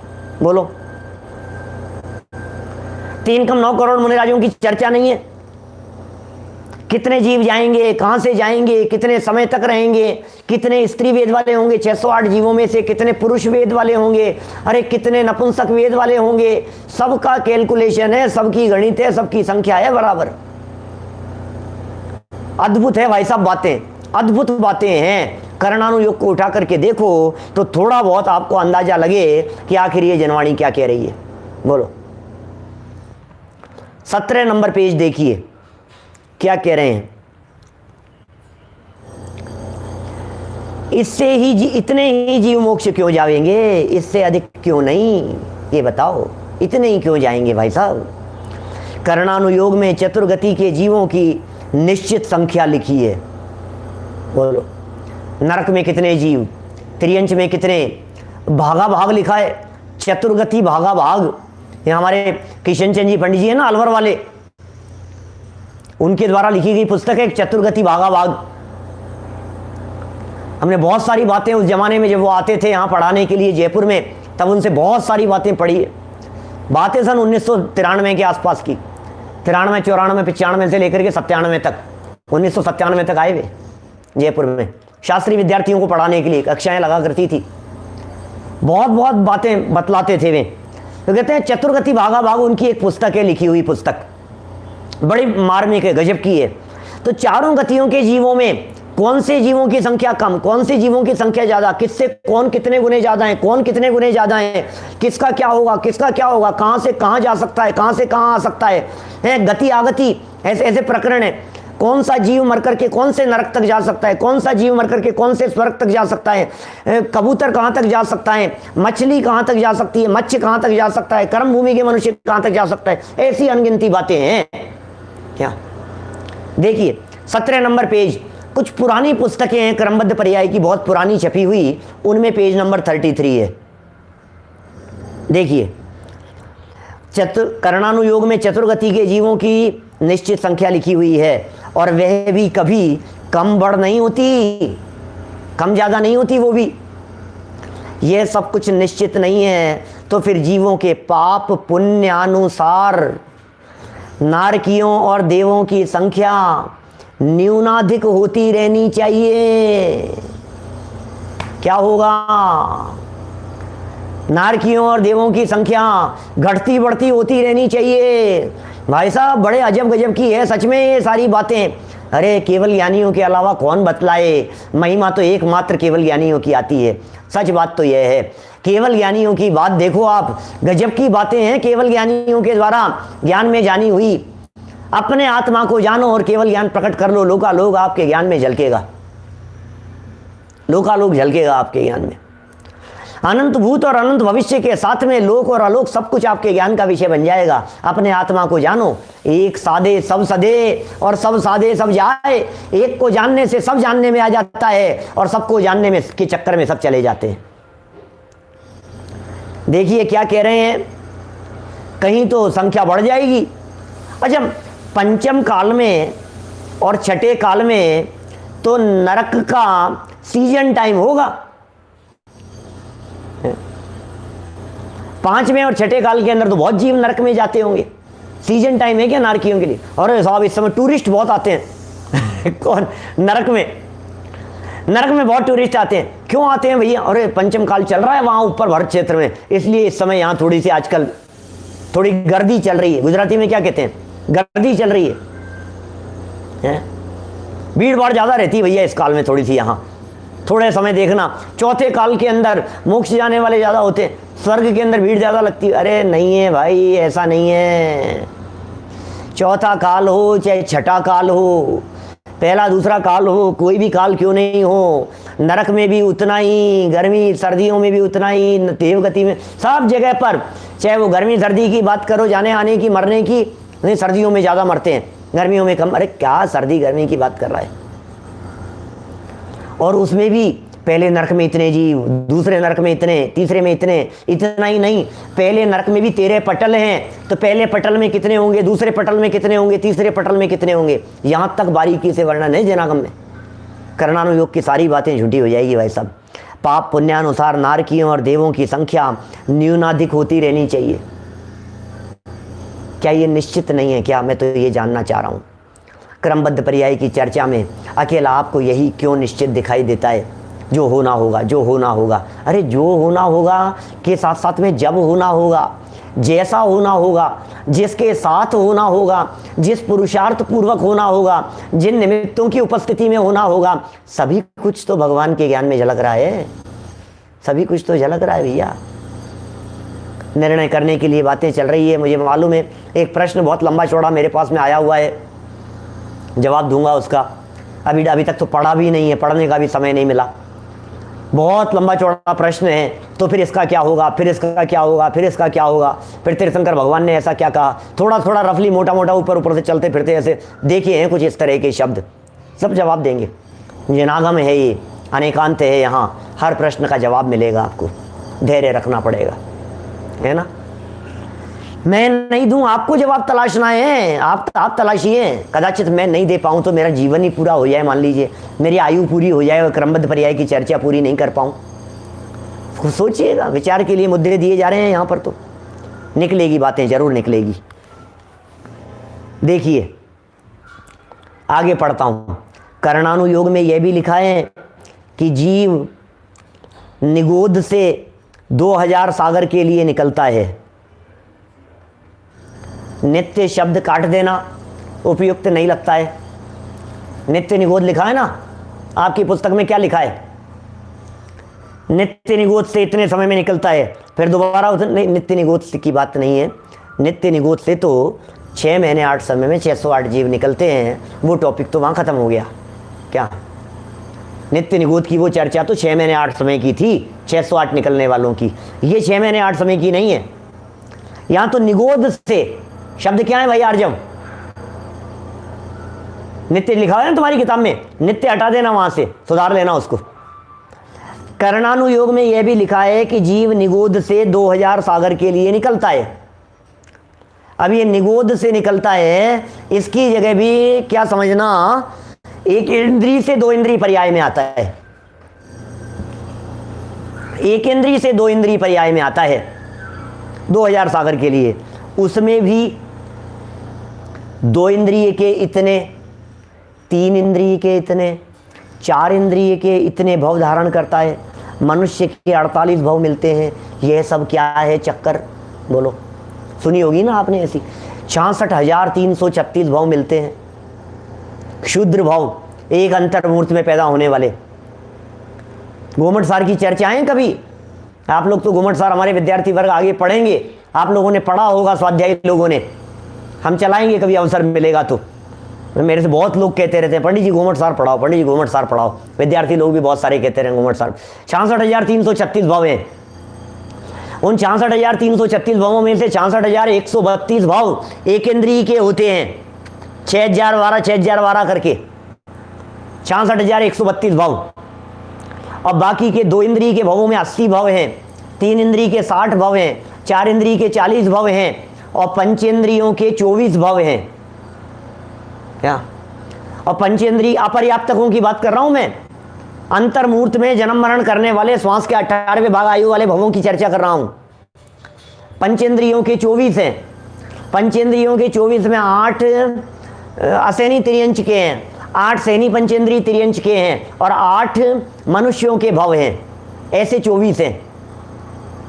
बोलो। 3 कम 9 करोड़ मुनिराजों की चर्चा नहीं है? कितने जीव जाएंगे, कहां से जाएंगे, कितने समय तक रहेंगे, कितने स्त्री वेद वाले होंगे, 608 जीवों में से कितने पुरुष वेद वाले होंगे, अरे कितने नपुंसक वेद वाले होंगे, सबका कैलकुलेशन है, सबकी गणित है, सबकी संख्या है बराबर। अद्भुत है भाई साहब बातें, अद्भुत बातें हैं। कर्णानुयोग को उठा करके देखो तो थोड़ा बहुत आपको अंदाजा लगे कि आखिर ये जनवाणी क्या कह रही है। बोलो। 17 नंबर पेज देखिए क्या कह रहे हैं। इससे ही इतने ही जीव मोक्ष क्यों जाएंगे, इससे अधिक क्यों नहीं, ये बताओ। इतने ही क्यों जाएंगे भाई साहब? कर्णानुयोग में चतुर्गति के जीवों की निश्चित संख्या लिखी है। बोलो, नरक में कितने जीव, त्रियंच में कितने, भागा भाग लिखा है, चतुर्गति भागा भाग। ये हमारे किशन चंद जी पंडित जी है ना अलवर वाले, उनके द्वारा लिखी गई पुस्तक है चतुर्गति भागा भाग। हमने बहुत सारी बातें उस जमाने में जब वो आते थे यहाँ पढ़ाने के लिए जयपुर में, तब उनसे बहुत सारी बातें पढ़ी है। बातें सन 1993 के आसपास की, 93, 94, 95 से लेकर के 97 तक, 1997 तक आए वे जयपुर में शास्त्री विद्यार्थियों को पढ़ाने के लिए कक्षाएं लगा करती थी। बहुत बहुत बातें बतलाते थे वे। तो कहते हैं चतुर्गति भागा भाग उनकी एक पुस्तक है, लिखी हुई पुस्तक, बड़ी मार्मिक है, गजब की है। तो चारों गतियों के जीवों में कौन से जीवों की संख्या कम, कौन से जीवों की संख्या ज्यादा, किससे कौन कितने गुने ज्यादा है, कौन कितने गुने ज्यादा है, किसका क्या होगा, किसका क्या होगा, कहां से कहां जा सकता है, कहां से कहां आ सकता है, गति आगति, ऐसे ऐसे प्रकरण है। कौन सा जीव मर करके कौन से नरक तक जा सकता है, कौन सा जीव मर करके कौन से स्वर्ग तक जा सकता है, कबूतर कहां तक जा सकता है, मछली कहां तक जा सकती है, मत्स्य कहां तक जा सकता है, कर्म भूमि के मनुष्य कहां तक जा सकता है, ऐसी अनगिनती बातें हैं। क्या देखिए 17 नंबर पेज, कुछ पुरानी पुस्तकें हैं क्रमबद्ध पर्याय की, बहुत पुरानी छपी हुई, उनमें पेज नंबर 33 है। देखिए कर्णानुयोग में चतुर्गति के जीवों की निश्चित संख्या लिखी हुई है, और वह भी कभी कम बढ़ नहीं होती, कम ज्यादा नहीं होती वो भी। यह सब कुछ निश्चित नहीं है, तो फिर जीवों के पाप पुण्यानुसार नारकियों और देवों की संख्या न्यूनाधिक होती रहनी चाहिए। क्या होगा? नारकियों और देवों की संख्या घटती बढ़ती होती रहनी चाहिए। भाई साहब बड़े अजब गजब की है सच में ये सारी बातें। अरे केवल ज्ञानियों के अलावा कौन बतलाए? महिमा तो एकमात्र केवल ज्ञानियों की आती है। सच बात तो यह है, केवल ज्ञानियों की बात देखो आप, गजब की बातें हैं केवल ज्ञानियों के द्वारा ज्ञान में जानी हुई। अपने आत्मा को जानो और केवल ज्ञान प्रकट कर लो, लोकालोक आपके ज्ञान में झलकेगा, लोकालोक झलकेगा आपके ज्ञान में। अनंत भूत और अनंत भविष्य के साथ में लोक और अलोक सब कुछ आपके ज्ञान का विषय बन जाएगा। अपने आत्मा को जानो, एक साधे सब सदे और सब साधे सब जाए। एक को जानने से सब जानने में आ जाता है, और सबको जानने में के चक्कर में सब चले जाते हैं। देखिए क्या कह रहे हैं, कहीं तो संख्या बढ़ जाएगी। अच्छा, पंचम काल में और छठे काल में तो नरक का सीजन टाइम होगा। पांचवें और छठे काल के अंदर तो बहुत जीव नरक में जाते होंगे। सीजन टाइम है क्या नारकियों के लिए? और साहब इस समय टूरिस्ट बहुत आते हैं कौन? नरक में बहुत टूरिस्ट आते हैं। क्यों आते हैं भैया? अरे पंचम काल चल रहा है वहां ऊपर भरत क्षेत्र में, इसलिए इस समय यहाँ थोड़ी सी आजकल थोड़ी गर्दी चल रही है। गुजराती में क्या कहते हैं? गर्दी चल रही है? भीड़ भाड़ ज्यादा रहती है भैया इस काल में थोड़ी सी। यहाँ थोड़े समय देखना, चौथे काल के अंदर मोक्ष जाने वाले ज्यादा होते हैं, स्वर्ग के अंदर भीड़ ज्यादा लगती है। अरे नहीं है भाई, ऐसा नहीं है। चौथा काल हो चाहे छठा काल हो, पहला दूसरा काल हो, कोई भी काल क्यों नहीं हो, नरक में भी उतना ही, गर्मी सर्दियों में भी उतना ही, देवगति में, सब जगह पर, चाहे वो गर्मी सर्दी की बात करो, जाने आने की, मरने की, नहीं सर्दियों में ज्यादा मरते हैं, गर्मियों में कम। अरे क्या सर्दी गर्मी की बात कर रहा है? और उसमें भी पहले नरक में इतने जीव, दूसरे नरक में इतने, तीसरे में इतने, इतना ही नहीं, पहले नरक में भी 13 पटल हैं, तो पहले पटल में कितने होंगे, दूसरे पटल में कितने होंगे, तीसरे पटल में कितने होंगे, यहां तक बारीकी से वर्णन है जनागम में। कर्णानुयोग की सारी बातें झूठी हो जाएगी भाई साहब। पाप पुण्यानुसार नारकियों और देवों की संख्या न्यूनाधिक होती रहनी चाहिए। क्या ये निश्चित नहीं है क्या? मैं तो ये जानना चाह रहा हूं। क्रमबद्ध पर्याय की चर्चा में अकेला आपको यही क्यों निश्चित दिखाई देता है? जो होना होगा, जो होना होगा। अरे जो होना होगा के साथ साथ में जब होना होगा, जैसा होना होगा, जिसके साथ होना होगा, जिस पुरुषार्थ पूर्वक होना होगा, जिन निमित्तों की उपस्थिति में होना होगा, सभी कुछ तो भगवान के ज्ञान में झलक रहा है। सभी कुछ तो झलक रहा है भैया। निर्णय करने के लिए बातें चल रही है। मुझे मालूम है एक प्रश्न बहुत लंबा चौड़ा मेरे पास में आया हुआ है, जवाब दूंगा उसका। अभी तक तो पढ़ा भी नहीं है, पढ़ने का भी समय नहीं मिला। बहुत लंबा चौड़ा प्रश्न है, तो फिर इसका क्या होगा, फिर इसका क्या होगा, फिर इसका क्या होगा, फिर तीर्थंकर भगवान ने ऐसा क्या कहा, थोड़ा थोड़ा रफली मोटा मोटा ऊपर ऊपर से चलते फिरते ऐसे देखे हैं कुछ इस तरह के शब्द, सब जवाब देंगे। जिनागम है ये, अनेकांत है, यहाँ हर प्रश्न का जवाब मिलेगा आपको, धैर्य रखना पड़ेगा, है ना। मैं नहीं दूं, आपको जवाब तलाशना है, आप तलाशिए। कदाचित मैं नहीं दे पाऊं तो मेरा जीवन ही पूरा हो जाए, मान लीजिए मेरी आयु पूरी हो जाए और क्रमबद्ध पर्याय की चर्चा पूरी नहीं कर पाऊं। सोचिएगा, विचार के लिए मुद्दे दिए जा रहे हैं यहाँ पर, तो निकलेगी बातें, जरूर निकलेगी। देखिए आगे पढ़ता हूं। कर्णानुयोग में यह भी लिखा है कि जीव निगोद से 2000 सागर के लिए निकलता है। नित्य शब्द काट देना उपयुक्त नहीं लगता है। नित्य निगोद लिखा है ना आपकी पुस्तक में, क्या लिखा है? नित्य निगोद से इतने समय में निकलता है, फिर दोबारा नहीं, नित्य निगोद से की बात नहीं है। नित्य निगोद से तो 6 महीने 8 समय में 608 जीव निकलते हैं, वो टॉपिक तो वहाँ ख़त्म हो गया। क्या नित्य निगोद की वो चर्चा तो 6 महीने 8 समय की थी, 608 निकलने वालों की। ये 6 महीने 8 समय की नहीं है। यहाँ तो निगोद से शब्द क्या है भाई आर्जव? नित्य लिखा है ना तुम्हारी किताब में, नित्य हटा देना, वहां से सुधार लेना उसको। कर्णानुयोग में यह भी लिखा है कि जीव निगोद से 2000 सागर के लिए निकलता है। अब ये निगोद से निकलता है, इसकी जगह भी क्या समझना, एक इंद्री से 2 इंद्री पर्याय में आता है। एक इंद्री से 2 इंद्री पर्याय में आता है 2000 सागर के लिए। उसमें भी 2 इंद्रिय के इतने, 3 इंद्रिय के इतने, 4 इंद्रिय के इतने भव धारण करता है। मनुष्य के 48 भव मिलते हैं। यह सब क्या है चक्कर, बोलो, सुनी होगी ना आपने ऐसी। 66,336 भव मिलते हैं। क्षुद्र भव, एक अंतर्मूर्त में पैदा होने वाले। गोमट सार की चर्चाएं कभी आप लोग तो गोमट सार हमारे विद्यार्थी वर्ग आगे पढ़ेंगे, आप लोगों ने पढ़ा होगा, स्वाध्यायी लोगों ने। हम चलाएंगे कभी अवसर मिलेगा तो। मेरे से बहुत लोग कहते रहते हैं पंडित जी गोमट सार पढ़ाओ, पंडित जी गोमट सार पढ़ाओ। विद्यार्थी लोग भी बहुत सारे कहते रहे गोमट सार। 66,336 भव हैं। उन 66,336 भवों में से 66,132 भव एक इंद्रिय के होते हैं, 6,012 करके 66,132 भव। और बाकी के 2 इंद्रिय के भवों में 80 भव हैं, 3 इंद्रिय के 60 भव हैं, 4 इंद्रिय के 40 भव हैं और पंचेंद्रियों के 24 भव हैं। क्या? और पंचेंद्रिय अपर्याप्तकों की बात कर रहा हूं मैं। अंतर्मूर्त में जन्म मरण करने वाले श्वास के 18वें भाग आयु वाले भवों की चर्चा कर रहा हूं। पंचेंद्रियों के 24 हैं। पंचेंद्रियों के 24 में 8 असैनी तिर्यंच के हैं, 8 सैनी पंचेंद्रीय तिर्यंच के हैं और 8 मनुष्यों के भव हैं। ऐसे 24 हैं।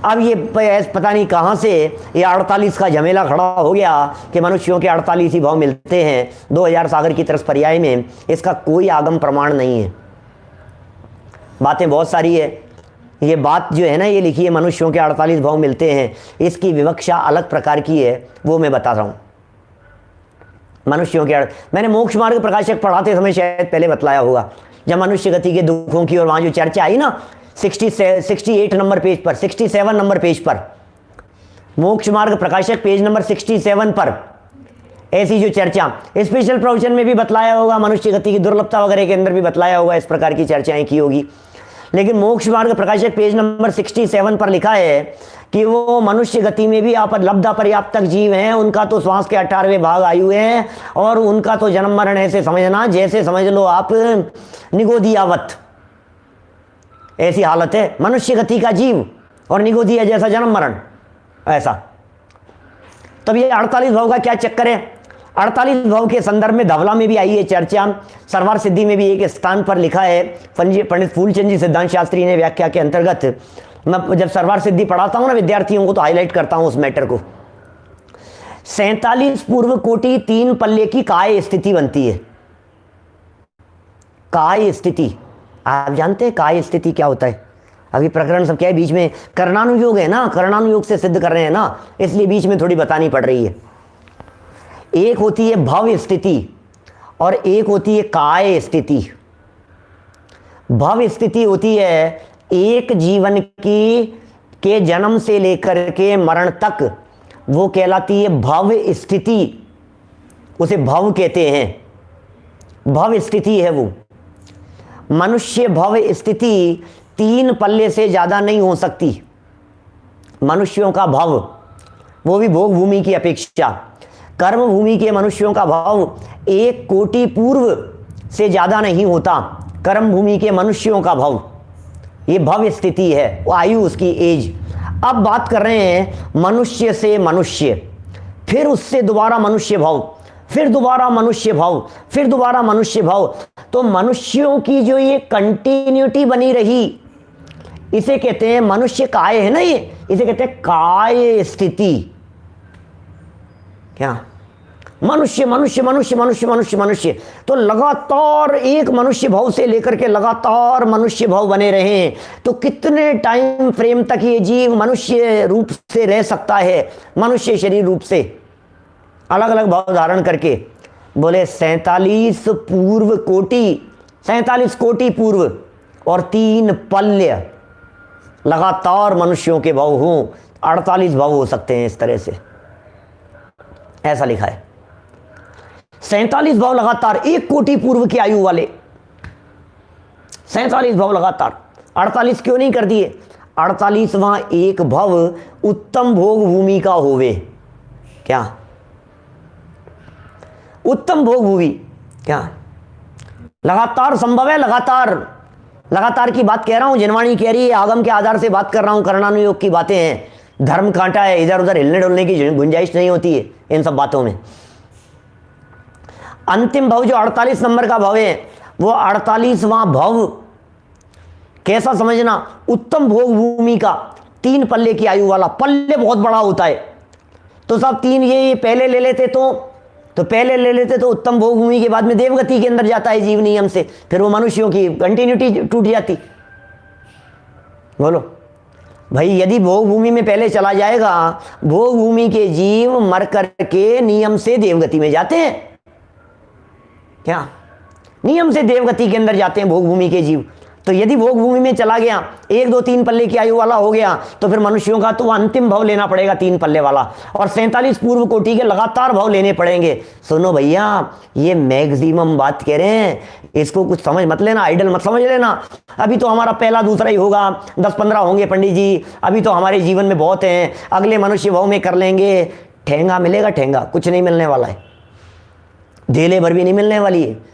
अब ये पता नहीं कहाँ से ये 48 का झमेला खड़ा हो गया कि मनुष्यों के 48 ही भाव मिलते हैं 2000 सागर की तरफ पर्याय में। इसका कोई आगम प्रमाण नहीं है। बातें बहुत सारी है। ये बात जो है ना, ये लिखी है मनुष्यों के 48 भाव मिलते हैं, इसकी विवक्षा अलग प्रकार की है, वो मैं बता रहा हूँ। मनुष्यों के मैंने मोक्ष मार्ग प्रकाशक पढ़ाते समय शायद पहले बतलाया होगा, जब मनुष्य गति के दुखों की और वहाँ जो चर्चा आई ना 68 नंबर पेज पर, 67 नंबर पेज पर, मोक्ष मार्ग प्रकाशक पेज नंबर 67 पर ऐसी जो चर्चा, स्पेशल प्रवचन में भी बतलाया होगा, मनुष्य गति की दुर्लभता वगैरह के अंदर भी बतलाया होगा, इस प्रकार की चर्चाएं की होगी। लेकिन मोक्ष मार्ग प्रकाशक पेज नंबर 67 पर लिखा है कि वो मनुष्य गति में भी लब्धा पर्याप्तक जीव हैं, उनका तो श्वास के 18वें भाग आयु है और उनका तो जन्म मरण ऐसे समझना जैसे समझ लो आप निगोदियावत, ऐसी हालत है मनुष्य गति का जीव और निगोदिया जैसा जन्म मरण ऐसा। तब ये 48 भाव का क्या चक्कर है? 48 भाव के संदर्भ में धवला में भी आई है चर्चा, सरवार सिद्धि में भी एक स्थान पर लिखा है। पंडित फूलचंद जी सिद्धांत शास्त्री ने व्याख्या के अंतर्गत, मैं जब सरवार सिद्धि पढ़ाता हूं ना विद्यार्थियों को तो हाईलाइट करता हूं उस मैटर को। 47 पूर्व कोटि 3 पल्ले की काय स्थिति बनती है। काय स्थिति आप जानते हैं काय स्थिति क्या होता है? अभी प्रकरण सब क्या है, बीच में कर्णानुयोग है ना, कर्णानुयोग से सिद्ध कर रहे हैं ना, इसलिए बीच में थोड़ी बतानी पड़ रही है। एक होती है भव स्थिति और एक होती है काय स्थिति। भव स्थिति होती है एक जीवन की के जन्म से लेकर के मरण तक वो कहलाती है भव स्थिति, उसे भव कहते हैं, भव स्थिति है वो। मनुष्य भव स्थिति 3 पल्ले से ज़्यादा नहीं हो सकती। मनुष्यों का भव, वो भी भोग भूमि की अपेक्षा, कर्म भूमि के मनुष्यों का भाव 1 कोटि पूर्व से ज़्यादा नहीं होता। कर्म भूमि के मनुष्यों का भाव, ये भव स्थिति है, वो आयु उसकी एज। अब बात कर रहे हैं मनुष्य से मनुष्य, फिर उससे दोबारा मनुष्य भाव, फिर दोबारा मनुष्य भाव, फिर दोबारा मनुष्य भाव। तो मनुष्यों की जो ये कंटिन्यूटी बनी रही, इसे कहते हैं मनुष्य काय है ना, ये इसे कहते हैं काय स्थिति। क्या? मनुष्य मनुष्य मनुष्य मनुष्य मनुष्य मनुष्य। तो लगातार एक मनुष्य भाव से लेकर के लगातार मनुष्य भाव बने रहे, तो कितने टाइम फ्रेम तक ये जीव मनुष्य रूप से रह सकता है, मनुष्य शरीर रूप से अलग अलग भाव धारण करके? बोले 47 पूर्व कोटि, 47 कोटि पूर्व और 3 पल्य लगातार मनुष्यों के भाव हों, 48 भाव हो सकते हैं इस तरह से, ऐसा लिखा है। 47 भाव लगातार, 1 कोटि पूर्व की आयु वाले 47 भाव लगातार। 48 क्यों नहीं कर दिए? 48वां एक भव उत्तम भोग भूमि का होवे। क्या? उत्तम भोग भूमि, क्या लगातार संभव है? लगातार की बात कह रहा हूं, जिनवाणी कह रही है, आगम के आधार से बात कर रहा हूं, कर्णानुयोग की बातें हैं। धर्म कांटा है, इधर उधर हिलने डुलने की गुंजाइश नहीं होती है इन सब बातों में। अंतिम भव जो 48 नंबर का भव है, वो 48वां भव कैसा समझना? उत्तम भोग भूमि का, 3 पल्ले की आयु वाला। पल्ले बहुत बड़ा होता है, तो सब 3 ये पहले ले लेते तो पहले ले लेते तो उत्तम भोग भूमि के बाद में देवगति के अंदर जाता है जीव नियम से, फिर वो मनुष्यों की कंटिन्यूटी टूट जाती। बोलो भाई, यदि भोग भूमि में पहले चला जाएगा, भोग भूमि के जीव मर करके नियम से देवगति में जाते हैं। क्या? नियम से देवगति के अंदर जाते हैं भोग भूमि के जीव। तो यदि भोग भूमि में चला गया, 1 2 3 पल्ले की आयु वाला हो गया, तो फिर मनुष्यों का तो अंतिम भाव लेना पड़ेगा 3 पल्ले वाला, और 47 पूर्व कोटि के लगातार भाव लेने पड़ेंगे। सुनो भैया, ये मैक्सिमम बात कह रहे हैं, इसको कुछ समझ मत लेना, आइडल मत समझ लेना। अभी तो हमारा पहला दूसरा ही होगा, 10-15 होंगे पंडित जी, अभी तो हमारे जीवन में बहुत हैं, अगले मनुष्य भाव में कर लेंगे। ठेंगा मिलेगा, ठेंगा कुछ नहीं मिलने वाला है, धेले भर भी नहीं मिलने वाली है।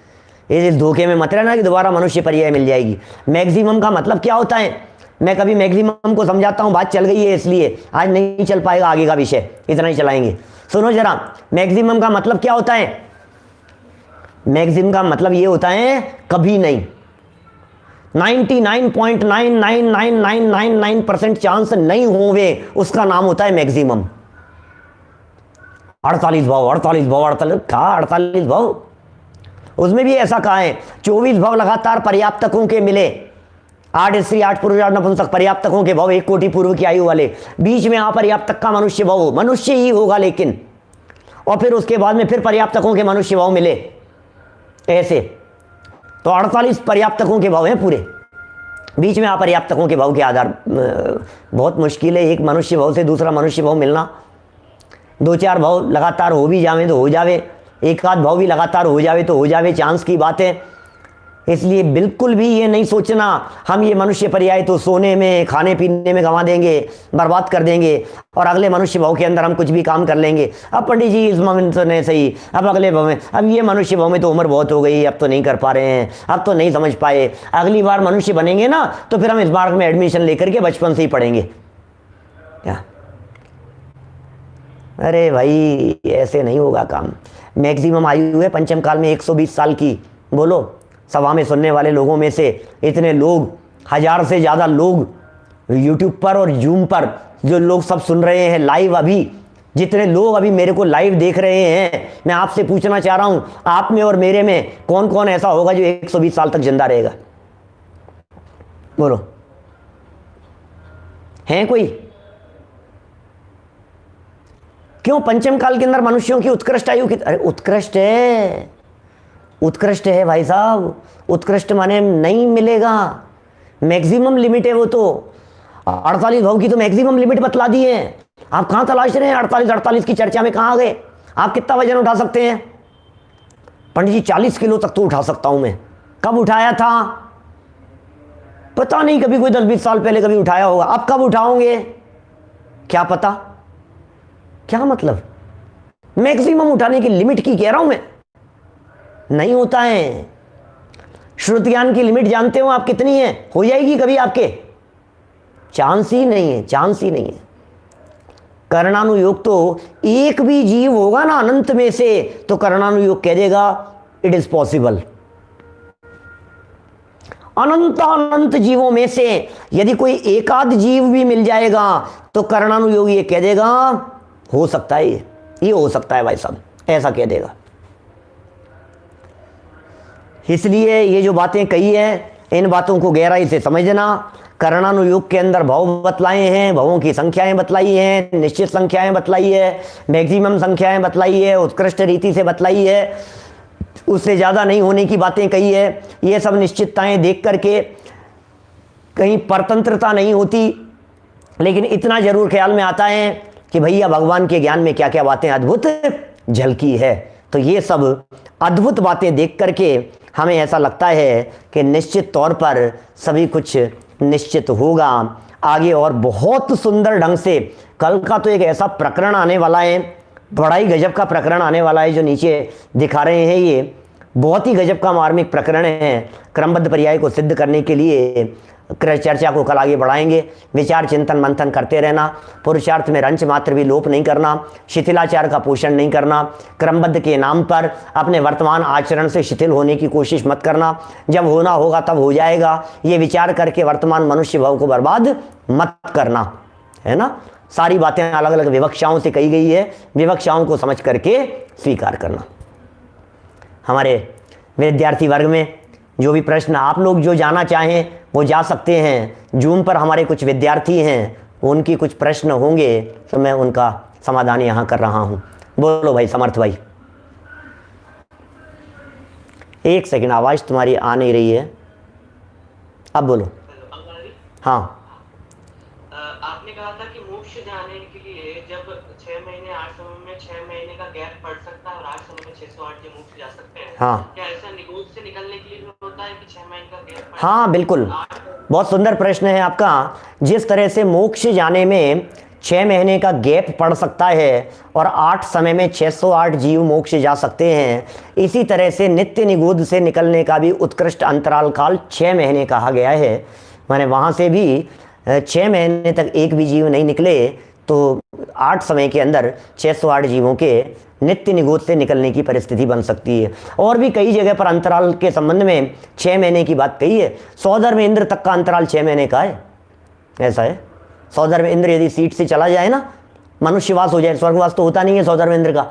इस धोखे में मत रहना कि दोबारा मनुष्य पर्याय मिल जाएगी। मैक्सिमम का मतलब क्या होता है? मैं कभी मैक्सिमम को समझाता हूं, बात चल गई है इसलिए आज नहीं चल पाएगा, आगे का विषय इतना ही चलाएंगे। सुनो जरा, मैक्सिमम का मतलब क्या होता है? मैक्सिमम का मतलब ये होता है कभी नहीं। 99.9999999% चांस नहीं होवे, उसका नाम होता है मैक्सिमम। 48 भाव, 48 भाव, 48 कहा, 48 भाव। उसमें भी ऐसा कहा है 24 भाव लगातार पर्याप्तकों के मिले, 8 स्त्री 8 पुरुष 8 नपुंसक, पर्याप्तकों के भाव 1 कोटि पूर्व की आयु वाले, बीच में अपर्याप्तक का मनुष्य भाव, मनुष्य ही होगा लेकिन, और फिर उसके बाद में फिर पर्याप्तकों के मनुष्य भाव मिले, ऐसे। तो 48 पर्याप्तकों के भाव हैं पूरे, बीच में अपर्याप्तकों के भाव के आधार। बहुत मुश्किल है एक मनुष्य भाव से दूसरा मनुष्य भाव मिलना। 2-4 भाव लगातार हो भी जावे तो हो जावे, 1 आध भाव भी लगातार हो जावे तो हो जावे, चांस की बात है। इसलिए बिल्कुल भी ये नहीं सोचना हम ये मनुष्य पर्याय तो सोने में खाने पीने में गंवा देंगे, बर्बाद कर देंगे, और अगले मनुष्य भाव के अंदर हम कुछ भी काम कर लेंगे। अब पंडित जी इस मोमेंट तो नहीं सही, अब अगले भाव में, अब ये मनुष्य भाव में तो उम्र बहुत हो गई, अब तो नहीं कर पा रहे हैं, अब तो नहीं समझ पाए, अगली बार मनुष्य बनेंगे ना तो फिर हम इस मार्ग में एडमिशन लेकर के बचपन से ही पढ़ेंगे। क्या? अरे भाई ऐसे नहीं होगा काम। मैक्सिमम आयु है पंचम काल में 120 साल की। बोलो, सभा में सुनने वाले लोगों में से इतने लोग, 1000 से ज़्यादा लोग यूट्यूब पर और जूम पर जो लोग सब सुन रहे हैं लाइव, अभी जितने लोग अभी मेरे को लाइव देख रहे हैं, मैं आपसे पूछना चाह रहा हूं, आप में और मेरे में कौन कौन ऐसा होगा जो 120 साल तक जिंदा रहेगा? बोलो, है कोई? क्यों? पंचम काल के अंदर मनुष्यों की उत्कृष्ट आयु अरे उत्कृष्ट है, उत्कृष्ट है भाई साहब, उत्कृष्ट माने नहीं मिलेगा, मैक्सिमम लिमिट है वो तो। 48 भाव की तो मैक्सिमम लिमिट बतला दी है। आप कहाँ तलाश रहे हैं 48 की चर्चा में कहाँ आ गए? आप कितना वजन उठा सकते हैं? पंडित जी 40 किलो तक तो उठा सकता हूं मैं। कब उठाया था? पता नहीं, कभी कोई 10-20 साल पहले कभी उठाया होगा। अब कब उठाओगे क्या पता। क्या मतलब? मैक्सिमम उठाने की लिमिट की कह रहा हूं मैं, नहीं होता है। श्रुति ज्ञान की लिमिट जानते हो आप कितनी है? हो जाएगी कभी आपके? चांस ही नहीं है, चांस ही नहीं है। कर्णानुयोग तो एक भी जीव होगा ना अनंत में से, तो कर्णानुयोग कह देगा इट इज पॉसिबल। अनंत अनंत जीवों में से यदि कोई एकाध जीव भी मिल जाएगा तो कर्णानुयोग ये कह देगा हो सकता है, ये हो सकता है भाई साहब, ऐसा कह देगा। इसलिए ये जो बातें कही है, इन बातों को गहराई से समझना। कर्णानुयोग के अंदर भाव बतलाए हैं, भावों की संख्याएं बतलाई हैं, निश्चित संख्याएं बतलाई है, मैक्सिमम संख्याएं बतलाई है, उत्कृष्ट रीति से बतलाई है, उससे ज़्यादा नहीं होने की बातें कही है। ये सब निश्चितताएं देख करके कहीं परतंत्रता नहीं होती, लेकिन इतना जरूर ख्याल में आता है कि भैया भगवान के ज्ञान में क्या क्या बातें अद्भुत झलकी है। तो ये सब अद्भुत बातें देख करके हमें ऐसा लगता है कि निश्चित तौर पर सभी कुछ निश्चित होगा आगे, और बहुत सुंदर ढंग से। कल का तो एक ऐसा प्रकरण आने वाला है, बड़ा ही गजब का प्रकरण आने वाला है जो नीचे दिखा रहे हैं। ये बहुत ही गजब का मार्मिक प्रकरण है। क्रमबद्ध पर्याय को सिद्ध करने के लिए चर्चा को कल आगे बढ़ाएंगे। विचार चिंतन मंथन करते रहना, पुरुषार्थ में रंच मात्र भी लोप नहीं करना, शिथिलाचार का पोषण नहीं करना, क्रमबद्ध के नाम पर अपने वर्तमान आचरण से शिथिल होने की कोशिश मत करना। जब होना होगा तब हो जाएगा, ये विचार करके वर्तमान मनुष्य भाव को बर्बाद मत करना, है ना। सारी बातें अलग अलग विवक्षाओं से कही गई है, विवक्षाओं को समझ करके स्वीकार करना। हमारे विद्यार्थी वर्ग में जो भी प्रश्न आप लोग जो जाना चाहें वो जा सकते हैं। जूम पर हमारे कुछ विद्यार्थी हैं, उनकी कुछ प्रश्न होंगे तो मैं उनका समाधान यहाँ कर रहा हूँ। बोलो भाई समर्थ भाई। एक सेकंड, आवाज़ तुम्हारी आ नहीं रही है, अब बोलो। हाँ, आपने कहा था कि मोक्ष जाने के लिए जब 6 महीने 8 समय में 6 महीने का गैप पड़ सकता है और 8 समय में 608 के मोक्ष जा सकते हैं। हाँ, क्या ऐसा निगोद से निकलने के लिए भी होता है कि 6 महीने का गैप? हाँ बिल्कुल, बहुत सुंदर प्रश्न है आपका। जिस तरह से मोक्ष जाने में 6 महीने का गैप पड़ सकता है और 8 समय में 608 जीव मोक्ष जा सकते हैं, इसी तरह से नित्य निगूढ़ से निकलने का भी उत्कृष्ट अंतराल काल 6 महीने कहा गया है। माने वहाँ से भी 6 महीने तक एक भी जीव नहीं निकले तो 8 समय के अंदर 608 जीवों के नित्य निगूढ़ से निकलने की परिस्थिति बन सकती है। और भी कई जगह पर अंतराल के संबंध में 6 महीने की बात कही है। सौधर्म इंद्र तक का अंतराल 6 महीने का है, ऐसा है। सौधर्म इंद्र यदि सीट से चला जाए ना, मनुष्यवास हो जाए, स्वर्गवास तो होता नहीं है सौधर्म इंद्र का,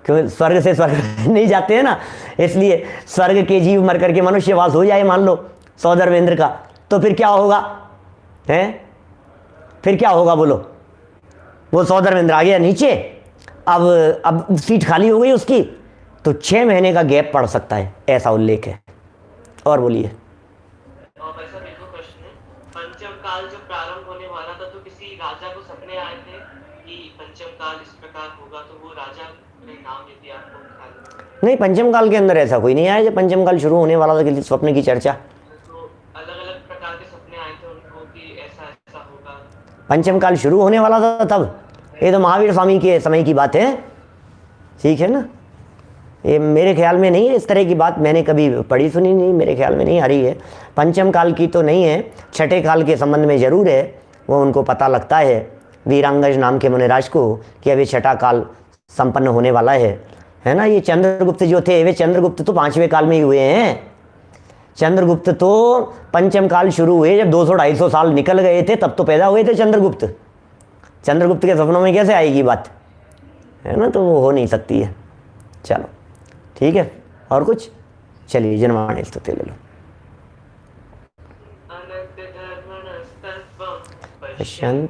क्योंकि स्वर्ग से स्वर्ग नहीं जाते हैं ना, इसलिए स्वर्ग के जीव मर करके मनुष्यवास हो जाए मान लो सौधर्म इंद्र का, तो फिर क्या होगा है? फिर क्या होगा बोलो? वो सौधर्म इंद्र आ गया नीचे, अब सीट खाली हो गई उसकी, तो 6 महीने का गैप पड़ सकता है, ऐसा उल्लेख है। और बोलिए। पंचम काल जो प्रारंभ होने वाला था, तो किसी राजा को सपने आए थे कि पंचम काल इस प्रकार होगा, तो वो राजा ने नाम दे दिया आपको? नहीं, पंचम काल के अंदर ऐसा कोई नहीं आया। जब पंचम काल शुरू होने वाला था किसी स्वप्न की चर्चा, तो अलग अलग प्रकार के सपने आए थे उनको कि ऐसा ऐसा होगा। पंचम काल शुरू होने वाला था तब? ये तो महावीर स्वामी के समय की बात है, ठीक है ना। ये मेरे ख्याल में नहीं है, इस तरह की बात मैंने कभी पढ़ी सुनी नहीं, मेरे ख्याल में नहीं आ रही है। पंचम काल की तो नहीं है, छठे काल के संबंध में जरूर है। वो उनको पता लगता है वीरांगज नाम के मुनिराज को कि अभी छठा काल संपन्न होने वाला है ना। ये चंद्रगुप्त जो थे, वे चंद्रगुप्त तो 5वें काल में ही हुए हैं। चंद्रगुप्त तो पंचम काल शुरू हुए जब 200-250 साल निकल गए थे, तब तो पैदा हुए थे चंद्रगुप्त। चंद्रगुप्त के सपनों में कैसे आएगी बात, है ना, तो वो हो नहीं सकती है। चलो ठीक है, और कुछ? चलिए जनवाणी स्तुति ले लो। शांति